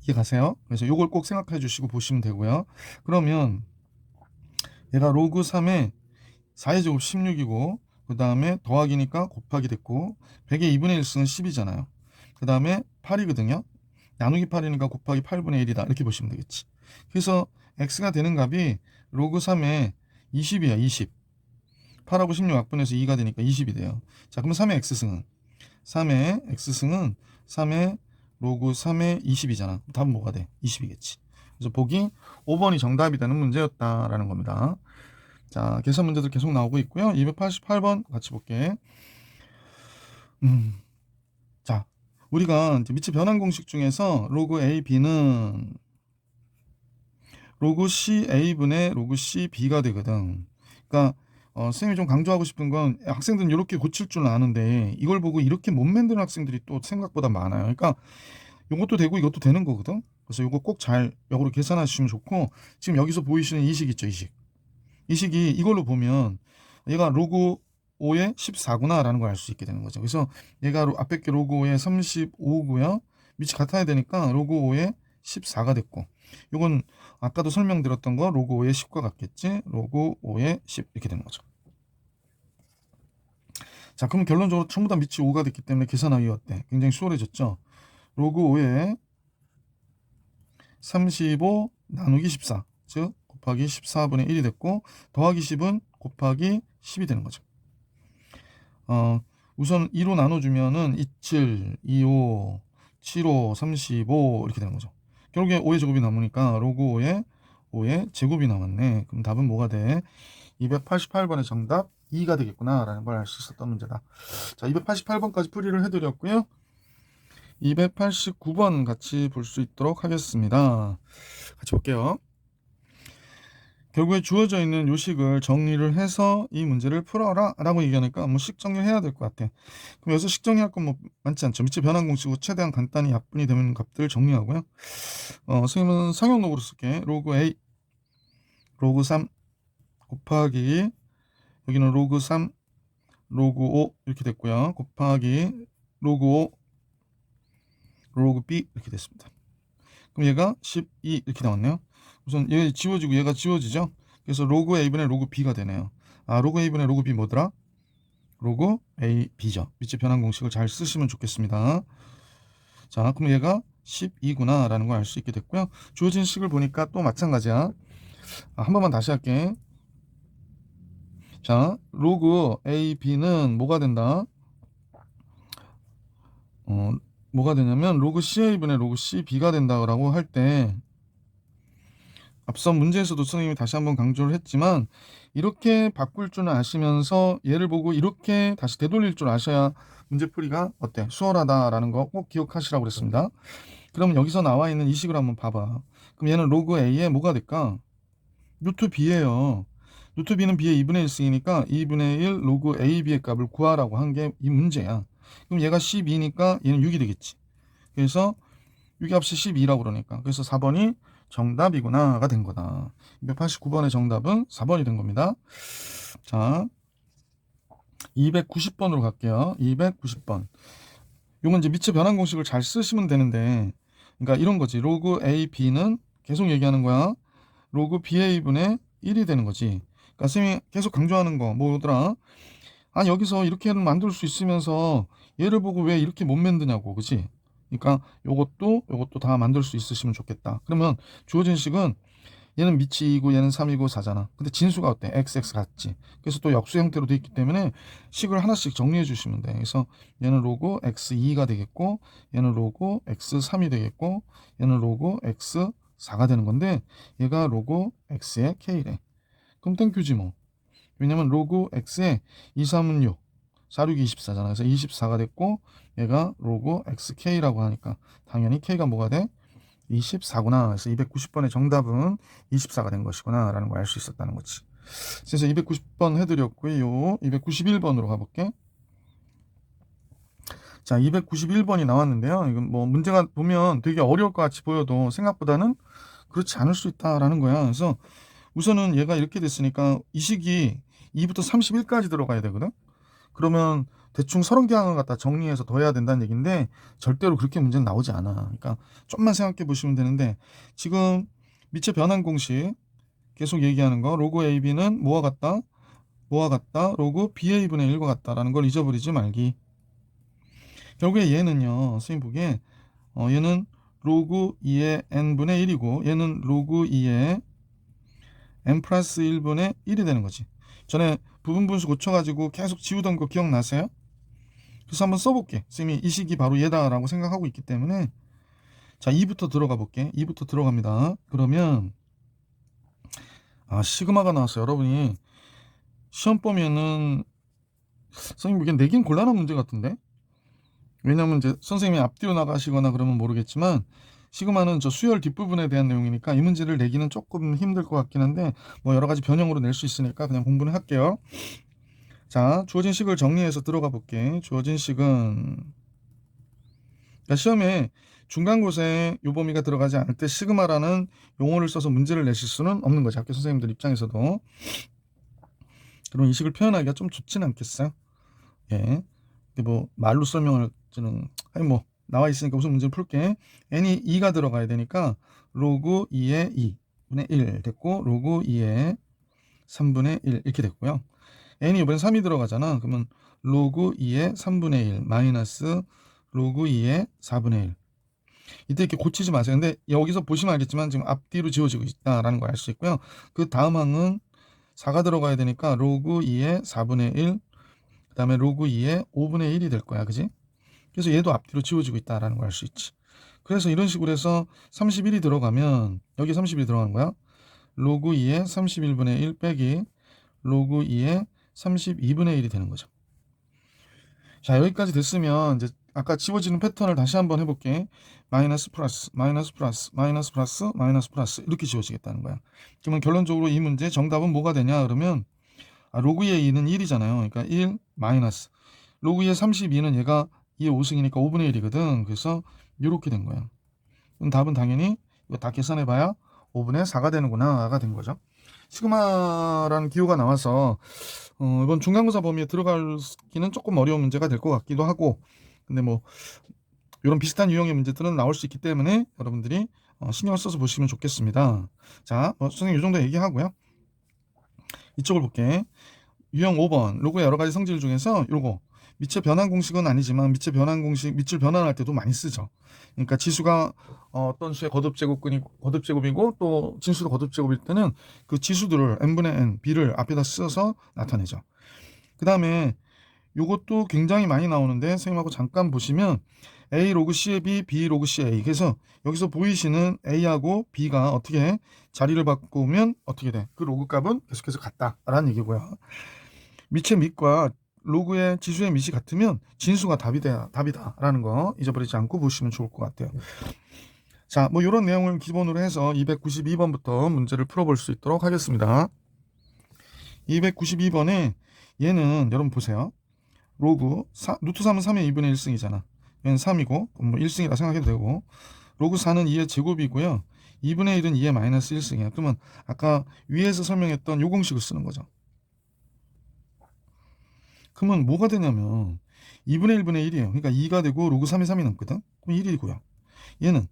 이해 가세요? 그래서 요걸 꼭 생각해 주시고 보시면 되고요. 그러면 얘가 로그 3의 4의 제곱 16이고 그 다음에 더하기니까 곱하기 됐고 100의 2분의 1승은 10이잖아요. 그 다음에 8이거든요. 나누기 8이니까 곱하기 8분의 1이다. 이렇게 보시면 되겠지. 그래서 x가 되는 값이 로그 3의 20이야. 20. 8하고 16 약분해서 2가 되니까 20이 돼요. 자, 그럼 3의 x승은? 3의 x승은 3의 로그 3의 20이잖아. 답은 뭐가 돼? 20이겠지. 그래서 보기 5번이 정답이 되는 문제였다라는 겁니다. 자, 계산 문제들 계속 나오고 있고요. 288번 같이 볼게. 자, 우리가 이제 밑에 변환 공식 중에서 로그 a, b는 로그 c a분의 로그 c b가 되거든. 그러니까 선생님이 좀 강조하고 싶은 건 학생들은 이렇게 고칠 줄 아는데 이걸 보고 이렇게 못 만드는 학생들이 또 생각보다 많아요. 그러니까 이것도 되고 이것도 되는 거거든. 그래서 이거 꼭 잘 역으로 계산하시면 좋고 지금 여기서 보이시는 이 식 있죠, 이 식. 이 식이 이걸로 보면 얘가 로그 5의 14구나 라는 걸 알 수 있게 되는 거죠. 그래서 얘가 앞에 게 로그 5의 35고요. 밑이 같아야 되니까 로그 5의 14가 됐고 이건 아까도 설명드렸던 거 로그 5의 10과 같겠지. 로그 5의 10 이렇게 되는 거죠. 자, 그럼 결론적으로 전부 다 밑이 5가 됐기 때문에 계산하기 어때? 굉장히 수월해졌죠. 로그 5의 35 나누기 14 즉 곱하기 14분의 1이 됐고 더하기 10은 곱하기 10이 되는 거죠. 우선 2로 나눠주면은 27, 25, 75, 35 이렇게 되는 거죠. 결국에 5의 제곱이 남으니까 로그 5의 제곱이 남았네. 그럼 답은 뭐가 돼? 288번의 정답 2가 되겠구나 라는 걸 알 수 있었던 문제다. 자, 288번까지 풀이를 해드렸고요. 289번 같이 볼 수 있도록 하겠습니다. 같이 볼게요. 결국에 주어져 있는 요식을 정리를 해서 이 문제를 풀어라 라고 얘기하니까 뭐 식 정리해야 될 것 같아. 그럼 여기서 식 정리할 건 뭐 많지 않죠. 밑에 변환 공식으로 최대한 간단히 약분이 되는 값들을 정리하고요. 선생님은 상용록으로 쓸게. 로그 A 로그 3 곱하기 여기는 로그 3 로그 5 이렇게 됐고요. 곱하기 로그 5 로그 B 이렇게 됐습니다. 그럼 얘가 12 이렇게 나왔네요. 우선 얘 지워지고 얘가 지워지죠. 그래서 로그 A분의 로그 B가 되네요. 로그 A분의 로그 B 뭐더라? 로그 A, B죠. 밑에 변환 공식을 잘 쓰시면 좋겠습니다. 자, 그럼 얘가 12구나 라는 걸 알 수 있게 됐고요. 주어진 식을 보니까 또 마찬가지야. 한 번만 다시 할게. 자, 로그 A, B는 뭐가 된다? 뭐가 되냐면 로그 CA분의 로그 CB가 된다고 할 때 앞선 문제에서도 선생님이 다시 한번 강조를 했지만 이렇게 바꿀 줄 아시면서 얘를 보고 이렇게 다시 되돌릴 줄 아셔야 문제풀이가 어때? 수월하다라는 거 꼭 기억하시라고 그랬습니다. 그러면 여기서 나와 있는 이 식을 한번 봐봐. 그럼 얘는 로그 A에 뭐가 될까? 루트 B예요. 루트 B는 B의 2분의 1승이니까 2분의 1 로그 AB의 값을 구하라고 한 게 이 문제야. 그럼 얘가 12니까 얘는 6이 되겠지. 그래서 6의 값이 12라고 그러니까. 그래서 4번이 정답이구나가 된 거다. 289번의 정답은 4번이 된 겁니다. 자, 290번으로 갈게요. 290번. 요건 이제 밑에 변환 공식을 잘 쓰시면 되는데, 그러니까 이런 거지. 로그 A, B는 계속 얘기하는 거야. 로그 BA분의 1이 되는 거지. 그러니까 선생님이 계속 강조하는 거 뭐더라? 아, 여기서 이렇게는 만들 수 있으면서 얘를 보고 왜 이렇게 못 만드냐고, 그치? 그러니까 요것도 다 만들 수 있으시면 좋겠다. 그러면 주어진 식은 얘는 밑이 2고 얘는 3이고 4잖아. 근데 진수가 어때? XX 같지. 그래서 또 역수 형태로 돼 있기 때문에 식을 하나씩 정리해 주시면 돼. 그래서 얘는 로그 X2가 되겠고, 얘는 로그 X3이 되겠고, 얘는 로그 X4가 되는 건데, 얘가 로그 X의 K래. 그럼 땡큐지 뭐. 왜냐면 로그 X에 2, 3은 6, 4, 6이 24잖아. 그래서 24가 됐고, 얘가 로그 XK라고 하니까 당연히 K가 뭐가 돼? 24구나. 그래서 290번의 정답은 24가 된 것이구나 라는 걸 알 수 있었다는 거지. 그래서 290번 해드렸고요. 291번으로 가볼게. 자, 291번이 나왔는데요. 이건 뭐 문제가 보면 되게 어려울 것 같이 보여도 생각보다는 그렇지 않을 수 있다라는 거야. 그래서 우선은 얘가 이렇게 됐으니까 이 식이 2부터 31까지 들어가야 되거든. 그러면 대충 30개항을 갖다 정리해서 더해야 된다는 얘기인데 절대로 그렇게 문제는 나오지 않아. 그러니까 좀만 생각해 보시면 되는데 지금 미체 변환 공식 계속 얘기하는 거 로그 AB는 뭐와 같다? 뭐와 같다? 로그 BA분의 1과 같다라는 걸 잊어버리지 말기. 결국에 얘는요. 선생님 보기에 얘는 로그 2의 n분의 1이고 얘는 로그 2의 n 플러스 1분의 1이 되는 거지. 전에 부분 분수 고쳐가지고 계속 지우던 거 기억나세요? 그래서 한번 써볼게. 선생님이 이 식이 바로 얘다라고 생각하고 있기 때문에 자 2부터 들어가 볼게. 2부터 들어갑니다. 그러면 시그마가 나왔어요. 여러분이 시험 보면은 선생님 이게 내긴 곤란한 문제 같은데 왜냐면 이제 선생님이 앞뒤로 나가시거나 그러면 모르겠지만 시그마는 저 수열 뒷부분에 대한 내용이니까 이 문제를 내기는 조금 힘들 것 같긴 한데 뭐 여러 가지 변형으로 낼 수 있으니까 그냥 공부는 할게요. 자, 주어진 식을 정리해서 들어가 볼게. 주어진 식은 그러니까 시험에 중간고사에 요 범위가 들어가지 않을 때 시그마라는 용어를 써서 문제를 내실 수는 없는 거죠. 학교 선생님들 입장에서도. 그럼 이 식을 표현하기가 좀 좋진 않겠어요? 예. 근데 뭐 말로 설명을 저는 아니 뭐 나와 있으니까 우선 문제를 풀게. n이 2가 들어가야 되니까 로그 2의 2분의 1 됐고 로그 2의 3분의 1 이렇게 됐고요. n이 이번엔 3이 들어가잖아. 그러면 로그 2의 3분의 1 마이너스 로그 2의 4분의 1 이때 이렇게 고치지 마세요. 근데 여기서 보시면 알겠지만 지금 앞뒤로 지워지고 있다라는 걸 알 수 있고요. 그 다음 항은 4가 들어가야 되니까 로그 2의 4분의 1 그 다음에 로그 2의 5분의 1이 될 거야. 그지? 그래서 얘도 앞뒤로 지워지고 있다라는 걸 알 수 있지. 그래서 이런 식으로 해서 31이 들어가면 여기 31이 들어가는 거야. 로그 2의 31분의 1 빼기 로그 2의 32분의 1이 되는 거죠. 자, 여기까지 됐으면 이제 아까 지워지는 패턴을 다시 한번 해볼게. 마이너스 플러스 마이너스 플러스 마이너스 플러스 마이너스 플러스 이렇게 지워지겠다는 거야. 그러면 결론적으로 이 문제 정답은 뭐가 되냐 그러면 로그의 2는 1이잖아요. 그러니까 1 마이너스 로그의 32는 얘가 2의 5승이니까 5분의 1이거든. 그래서 이렇게 된 거야. 그럼 답은 당연히 이거 다 계산해봐야 5분의 4가 되는구나가 된 거죠. 시그마라는 기호가 나와서 이번 중간고사 범위에 들어가기는 조금 어려운 문제가 될 것 같기도 하고 근데 뭐 이런 비슷한 유형의 문제들은 나올 수 있기 때문에 여러분들이 신경을 써서 보시면 좋겠습니다. 자, 선생님 이 정도 얘기하고요. 이쪽을 볼게. 유형 5번 로그의 여러 가지 성질 중에서 요거 미체 변환 공식은 아니지만 미체 변환 공식 밑줄 변환할 때도 많이 쓰죠. 그러니까 지수가 어떤 수의 거듭제곱이고 또 진수도 거듭제곱일 때는 그 지수들을 n분의 n, b를 앞에다 써서 나타내죠. 그 다음에 요것도 굉장히 많이 나오는데 선생님하고 잠깐 보시면 a 로그 c의 b, b 로그 c의 a 그래서 여기서 보이시는 a하고 b가 어떻게 자리를 바꾸면 어떻게 돼? 그 로그 값은 계속해서 같다라는 얘기고요. 밑의 밑과 로그의 지수의 밑이 같으면 진수가 답이다라는 거 잊어버리지 않고 보시면 좋을 것 같아요. 자, 뭐 이런 내용을 기본으로 해서 292번부터 문제를 풀어볼 수 있도록 하겠습니다. 292번에 얘는 여러분 보세요. 로그 루트 3은 3의 2분의 1승이잖아. 얘는 3이고 뭐 1승이라 생각해도 되고 로그 4는 2의 제곱이고요. 2분의 1은 2의 마이너스 1승이야. 그러면 아까 위에서 설명했던 요 공식을 쓰는 거죠. 그러면 뭐가 되냐면 2분의 1분의 1이에요. 그러니까 2가 되고 로그 3에 3이 남거든. 그럼 1이고요. 얘는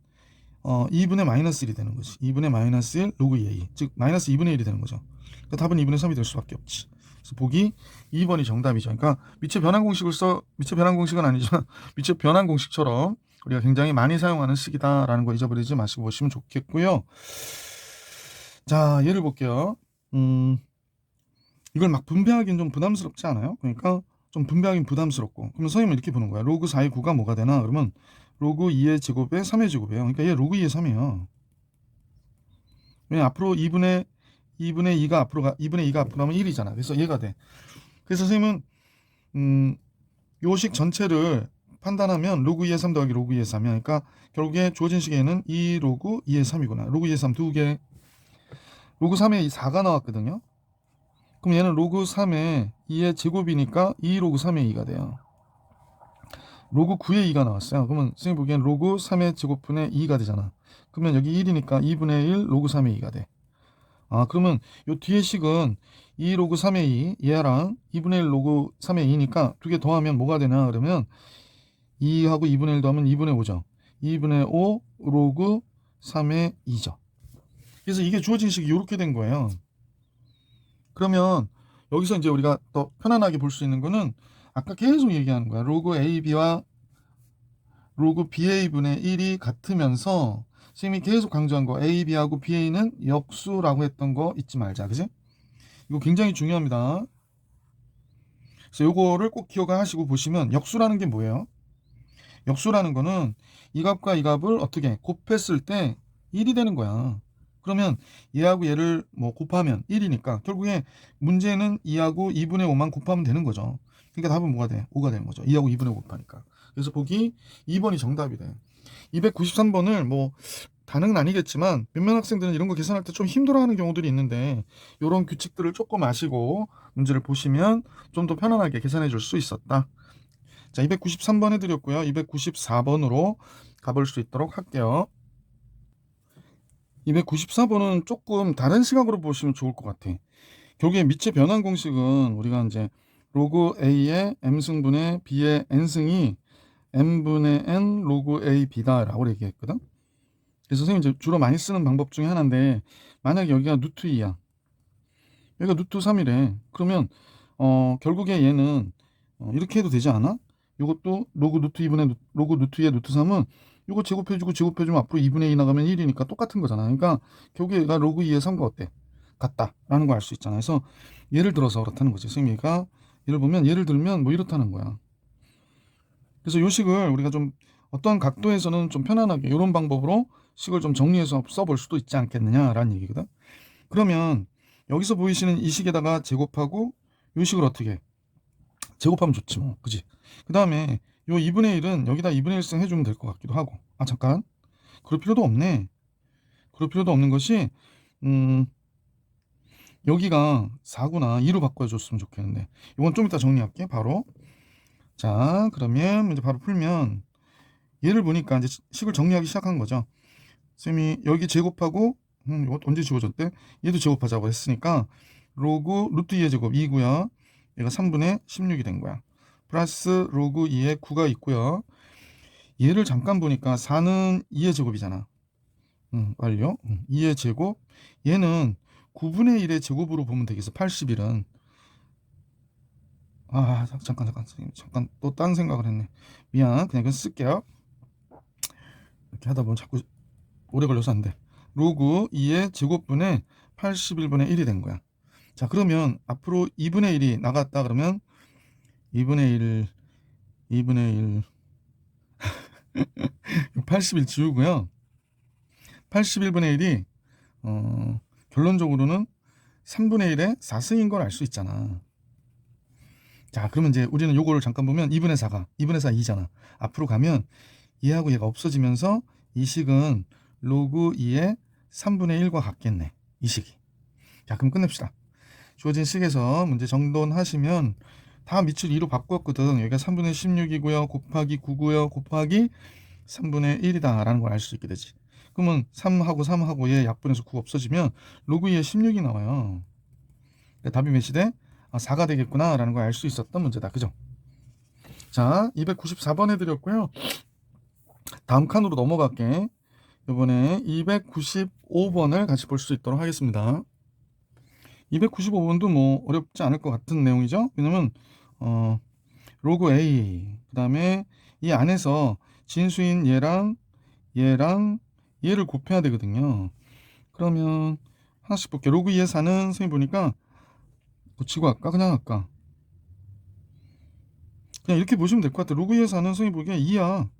2분의 마이너스 1이 되는 거지. 2분의 마이너스 1 로그 2a 즉 마이너스 2분의 1이 되는 거죠. 그러니까 답은 2분의 3이 될 수밖에 없지. 그래서 보기 2번이 정답이죠. 그러니까 미처 변환 공식은 아니지만 미처 변환 공식처럼 우리가 굉장히 많이 사용하는式이다라는 거 잊어버리지 마시고 보시면 좋겠고요. 자, 예를 볼게요. 이걸 막 분배하기는 좀 부담스럽지 않아요? 그러니까 좀 분배하기는 부담스럽고, 그러면 선생님은 이렇게 보는 거야. 로그 4의 9가 뭐가 되나? 그러면 로그 2의 제곱에 3의 제곱이에요. 그러니까 얘 로그 2의 3이에요. 왜냐, 앞으로 2분의 2가 앞으로 가, 2분의 2가 앞으로 가면 1이잖아. 그래서 얘가 돼. 그래서 선생님은 요식 전체를 판단하면 로그 2의 3 더하기 로그 2의 3이야. 그러니까 결국에 주어진 식에는 2 로그 2의 3이구나. 로그 2의 3 두 개. 로그 3에 4가 나왔거든요. 그럼 얘는 로그 3의 2의 제곱이니까 2 로그 3의 2가 돼요. 로그 9의 2가 나왔어요. 그러면 선생님 보기엔 로그 3의 제곱분의 2가 되잖아. 그러면 여기 1이니까 2분의 1 로그 3의 2가 돼. 아, 그러면 요 뒤에 식은 2 로그 3의 2 얘랑 2분의 1 로그 3의 2니까 두 개 더하면 뭐가 되나? 그러면 2하고 2분의 1 더하면 2분의 5죠. 2분의 5 로그 3의 2죠. 그래서 이게 주어진 식이 이렇게 된 거예요. 그러면 여기서 이제 우리가 더 편안하게 볼 수 있는 거는 아까 계속 얘기하는 거야. 로그 AB와 로그 BA분의 1이 같으면서 선생님이 계속 강조한 거 AB하고 BA는 역수라고 했던 거 잊지 말자. 그지? 이거 굉장히 중요합니다. 그래서 요거를 꼭 기억하시고 보시면 역수라는 게 뭐예요? 역수라는 거는 이 값과 이 값을 어떻게 곱했을 때 1이 되는 거야. 그러면 얘하고 얘를 뭐 곱하면 1이니까 결국에 문제는 2하고 2분의 5만 곱하면 되는 거죠. 그러니까 답은 뭐가 돼? 5가 되는 거죠. 2하고 2분의 5 곱하니까. 그래서 보기 2번이 정답이 돼. 293번을 뭐 다는 아니겠지만 몇몇 학생들은 이런 거 계산할 때 좀 힘들어하는 경우들이 있는데 이런 규칙들을 조금 아시고 문제를 보시면 좀 더 편안하게 계산해 줄 수 있었다. 자, 293번 해드렸고요. 294번으로 가볼 수 있도록 할게요. 294번은 조금 다른 시각으로 보시면 좋을 것 같아. 결국에 미체 변환 공식은 우리가 이제 로그 A의 M승분의 B의 N승이 M분의 N 로그 A, B다라고 얘기했거든. 그래서 선생님 이제 주로 많이 쓰는 방법 중에 하나인데 만약에 여기가 루트 2야. 여기가 루트 3이래. 그러면 결국에 얘는 이렇게 해도 되지 않아? 이것도 로그 루트 2분의 로그 루트 2의 루트 3은 이거 제곱해주면 앞으로 2분의 2 나가면 1이니까 똑같은 거잖아. 그러니까 결국에 얘가 로그 2의 3과 어때? 같다라는 거 알 수 있잖아. 그래서 예를 들어서 그렇다는 거지. 선생님 얘가 예를 들면 뭐 이렇다는 거야. 그래서 요 식을 우리가 좀 어떠한 각도에서는 좀 편안하게 이런 방법으로 식을 좀 정리해서 써볼 수도 있지 않겠느냐라는 얘기거든. 그러면 여기서 보이시는 이 식에다가 제곱하고 요 식을 어떻게 제곱하면 좋지 뭐. 그지? 그 다음에 요 2분의 1은 여기다 2분의 1승 해주면 될 것 같기도 하고. 아, 잠깐. 그럴 필요도 없네. 그럴 필요도 없는 것이 여기가 4구나 2로 바꿔줬으면 좋겠는데 이건 좀 이따 정리할게. 바로. 자, 그러면 이제 바로 풀면 얘를 보니까 이제 식을 정리하기 시작한 거죠. 쌤이 여기 제곱하고 이거 언제 지워졌대? 얘도 제곱하자고 했으니까 로그 루트 2의 제곱 2고요. 얘가 3분의 16이 된 거야. 플러스 로그 2의 9가 있고요. 얘를 잠깐 보니까 4는 2의 제곱이잖아. 완료. 2의 제곱. 얘는 9분의 1의 제곱으로 보면 되겠어. 81은. 아, 잠깐 또 딴 생각을 했네. 미안. 그냥 이건 쓸게요. 이렇게 하다 보면 자꾸 오래 걸려서 안 돼. 로그 2의 제곱분의 81분의 1이 된 거야. 자, 그러면 앞으로 2분의 1이 나갔다 그러면 2분의 1 81 지우고요. 81분의 1이 결론적으로는 3분의 1의 4승인 걸 알 수 있잖아. 자, 그러면 이제 우리는 요거를 잠깐 보면 2분의 4 2잖아. 앞으로 가면 얘하고 얘가 없어지면서 이 식은 로그 2의 3분의 1과 같겠네. 이 식이. 자, 그럼 끝냅시다. 주어진 식에서 문제 정돈하시면 다 밑을 2로 바꿨거든. 여기가 3분의 16이고요. 곱하기 9고요. 곱하기 3분의 1이다 라는 걸 알 수 있게 되지. 그러면 3하고 얘 약분해서 9 없어지면 로그 2의 16이 나와요. 답이 몇이 돼? 4가 되겠구나 라는 걸 알 수 있었던 문제다. 그죠? 자, 294번 해드렸고요. 다음 칸으로 넘어갈게. 이번에 295번을 같이 볼 수 있도록 하겠습니다. 295번도 뭐 어렵지 않을 것 같은 내용이죠. 왜냐면 로그 A 그 다음에 이 안에서 진수인 얘랑 얘를 곱해야 되거든요. 그러면 하나씩 볼게요. 로그 2의 4는 선생님 보니까 고치고 할까? 그냥 할까? 그냥 이렇게 보시면 될 것 같아요. 로그 2의 4는 선생님 보기에 2야.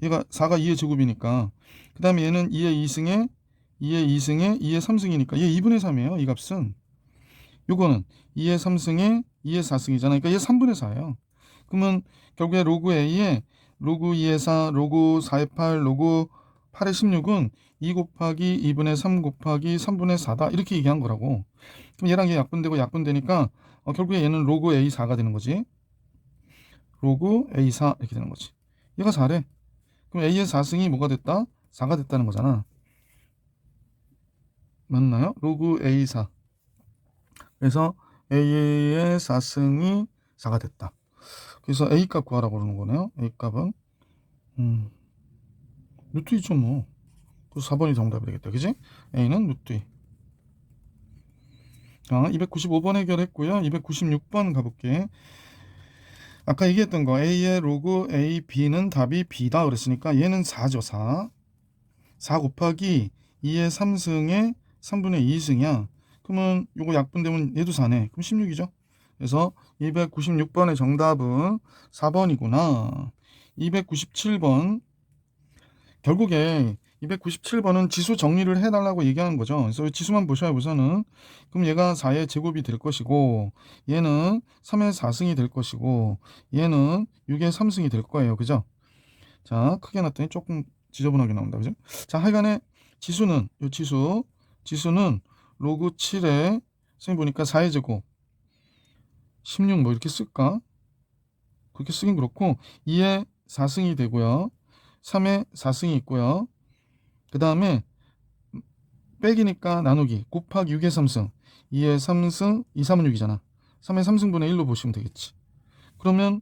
얘가 4가 2의 제곱이니까. 그 다음에 얘는 2의 2승에 2의 2승에 2의 3승이니까 얘 2분의 3이에요. 이 값은. 요거는 2의 3승에 2의 4승이잖아. 그러니까 얘 3분의 4예요. 그러면 결국에 로그 A에 로그 2의 4, 로그 4의 8, 로그 8의 16은 2 곱하기 2분의 3 곱하기 3분의 4다. 이렇게 얘기한 거라고. 그럼 얘랑 얘 약분되고 약분되니까 결국에 얘는 로그 A4가 되는 거지. 로그 A4 이렇게 되는 거지. 얘가 4래. 그럼 A의 4승이 뭐가 됐다? 4가 됐다는 거잖아. 맞나요? 로그 A4. 그래서 A의 4승이 4가 됐다. 그래서 A값 구하라고 그러는 거네요. A값은 루트 2죠 뭐. 그래서 4번이 정답이 되겠다. 그지? A는 루트 2. 295번 해결했고요. 296번 가볼게. 아까 얘기했던 거 A의 로그 A, B는 답이 B다 그랬으니까 얘는 4죠. 4. 4 곱하기 2의 3승에 3분의 2승이야. 그러면 요거 약분되면 얘도 4네. 그럼 16이죠. 그래서 296번의 정답은 4번이구나. 297번. 결국에 297번은 지수 정리를 해달라고 얘기하는 거죠. 그래서 지수만 보셔야 우선은. 그럼 얘가 4의 제곱이 될 것이고, 얘는 3의 4승이 될 것이고, 얘는 6의 3승이 될 거예요. 그죠? 자, 크게 놨더니 조금 지저분하게 나온다. 그죠? 자, 하여간에 지수는, 지수는 로그 7에, 선생님 보니까 4의 제곱, 16 뭐 이렇게 쓸까? 그렇게 쓰긴 그렇고, 2의 4승이 되고요. 3의 4승이 있고요. 그 다음에 빼기니까 나누기 곱하기 6의 3승 2의 3승 2, 3은 6이잖아. 3의 3승분의 1로 보시면 되겠지. 그러면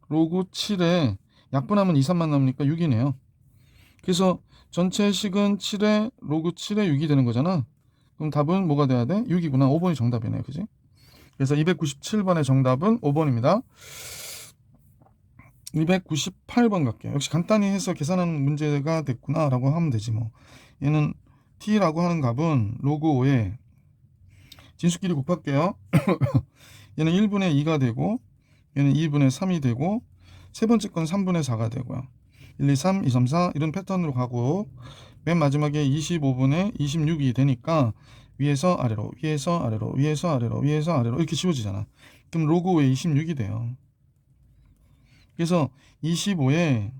로그 7에 약분하면 2, 3만 남으니까 6이네요. 그래서 전체 식은 7에 로그 7에 6이 되는 거잖아. 그럼 답은 뭐가 돼야 돼? 6이구나. 5번이 정답이네. 그지? 그래서 297번의 정답은 5번입니다. 298번 갈게요. 역시 간단히 해서 계산하는 문제가 됐구나 라고 하면 되지 뭐. 얘는 t라고 하는 값은 로그 5에 진수끼리 곱할게요. 얘는 1분의 2가 되고 얘는 2분의 3이 되고 세 번째 건 3분의 4가 되고요. 1, 2, 3, 2, 3, 4 이런 패턴으로 가고 맨 마지막에 25분의 26이 되니까 위에서 아래로 위에서 아래로 위에서 아래로 위에서 아래로 이렇게 지워지잖아. 그럼 로그 5에 26이 돼요. 그래서 25에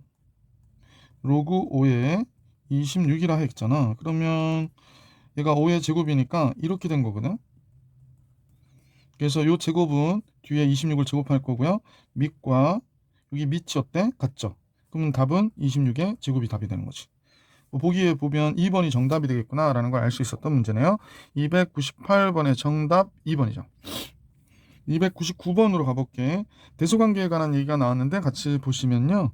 로그 5에 26이라 했잖아. 그러면 얘가 5의 제곱이니까 이렇게 된 거거든. 그래서 요 제곱은 뒤에 26을 제곱할 거고요. 밑과 여기 밑이 어때? 같죠? 그러면 답은 26의 제곱이 답이 되는 거지. 보기에 보면 2번이 정답이 되겠구나 라는 걸 알 수 있었던 문제네요. 298번의 정답 2번이죠. 299번으로 가볼게. 대소관계에 관한 얘기가 나왔는데 같이 보시면요.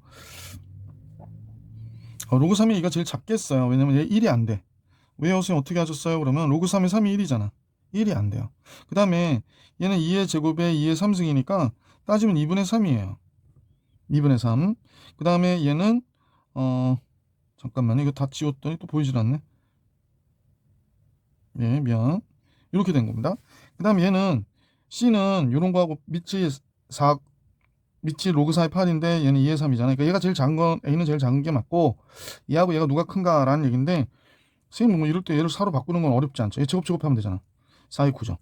로그 3이 이가 제일 작겠어요. 왜냐면 얘 1이 안 돼. 왜요? 선생님 어떻게 하셨어요? 그러면 로그 3의 3이 1이잖아. 1이 안 돼요. 그 다음에 얘는 2의 제곱에 2의 3승이니까 따지면 2분의 3이에요. 2분의 3. 그 다음에 얘는 잠깐만요. 이거 다 지웠더니 또 보이질 않네. 예, 미안. 이렇게 된 겁니다. 그 다음에 얘는 C는 이런 거하고 밑이 4, 밑이 로그 4의 8인데 얘는 2의 3이잖아요. 그러니까 얘가 제일 작은 건 A는 제일 작은 게 맞고 얘하고 얘가 누가 큰가라는 얘기인데 선생님 뭐 이럴 때 얘를 4로 바꾸는 건 어렵지 않죠. 얘 제곱하면 되잖아. 4의 9죠.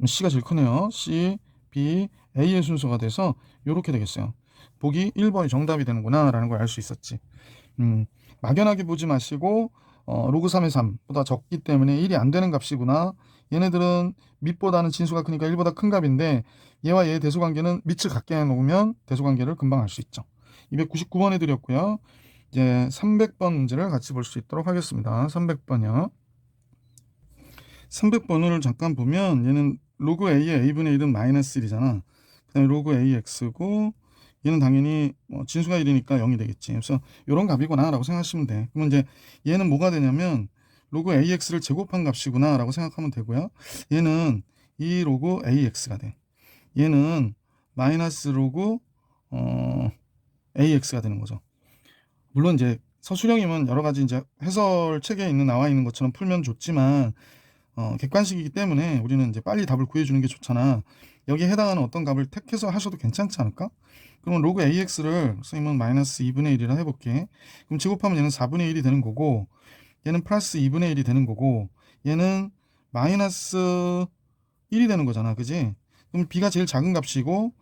C가 제일 크네요. C, B, A의 순서가 돼서 이렇게 되겠어요. 보기 1번이 정답이 되는구나 라는 걸 알 수 있었지. 막연하게 보지 마시고 로그 3의 3보다 적기 때문에 1이 안 되는 값이구나. 얘네들은 밑보다는 진수가 크니까 1보다 큰 값인데 얘와 얘의 대소관계는 밑을 같게 해놓으면 대소관계를 금방 알 수 있죠. 299번 해드렸고요. 이제 300번 문제를 같이 볼 수 있도록 하겠습니다. 300번이요. 300번을 잠깐 보면 얘는 로그 A의 A분의 1은 마이너스 1이잖아. 그 다음에 로그 AX고 얘는 당연히 진수가 1이니까 0이 되겠지. 그래서 이런 값이구나 라고 생각하시면 돼. 그러면 이제 얘는 뭐가 되냐면 로그 AX를 제곱한 값이구나 라고 생각하면 되고요. 얘는 이 로그 AX가 돼. 얘는 마이너스 로그 AX가 되는 거죠. 물론 이제 서술형이면 여러 가지 이제 해설 책에 나와 있는 것처럼 풀면 좋지만 객관식이기 때문에 우리는 이제 빨리 답을 구해주는 게 좋잖아. 여기에 해당하는 어떤 값을 택해서 하셔도 괜찮지 않을까? 그러면 로그 AX를 선생님은 마이너스 2분의 1이라 해볼게. 그럼 제곱하면 얘는 4분의 1이 되는 거고, 얘는 플러스 2분의 1이 되는 거고, 얘는 마이너스 1이 되는 거잖아. 그지? 그럼 B가 제일 작은 값이고,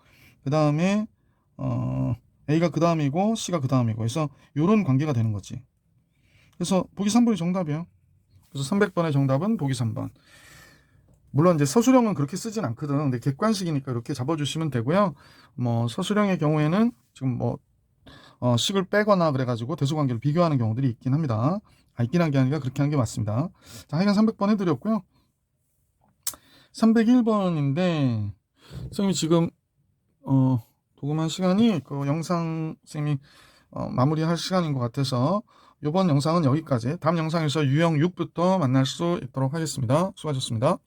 그 다음에 A가 그 다음이고 C가 그 다음이고 그래서 이런 관계가 되는 거지. 그래서 보기 3번이 정답이에요. 그래서 300번의 정답은 보기 3번. 물론 이제 서술형은 그렇게 쓰진 않거든. 근데 객관식이니까 이렇게 잡아주시면 되고요. 뭐 서술형의 경우에는 지금 뭐 식을 빼거나 그래가지고 대수관계를 비교하는 경우들이 있긴 합니다. 있긴 한 게 아니라 그렇게 하는 게 맞습니다. 자, 하여간 300번 해드렸고요. 301번인데 선생님이 지금 도금한 시간이 그 영상 선생님이 마무리할 시간인 것 같아서 이번 영상은 여기까지. 다음 영상에서 유형 6부터 만날 수 있도록 하겠습니다. 수고하셨습니다.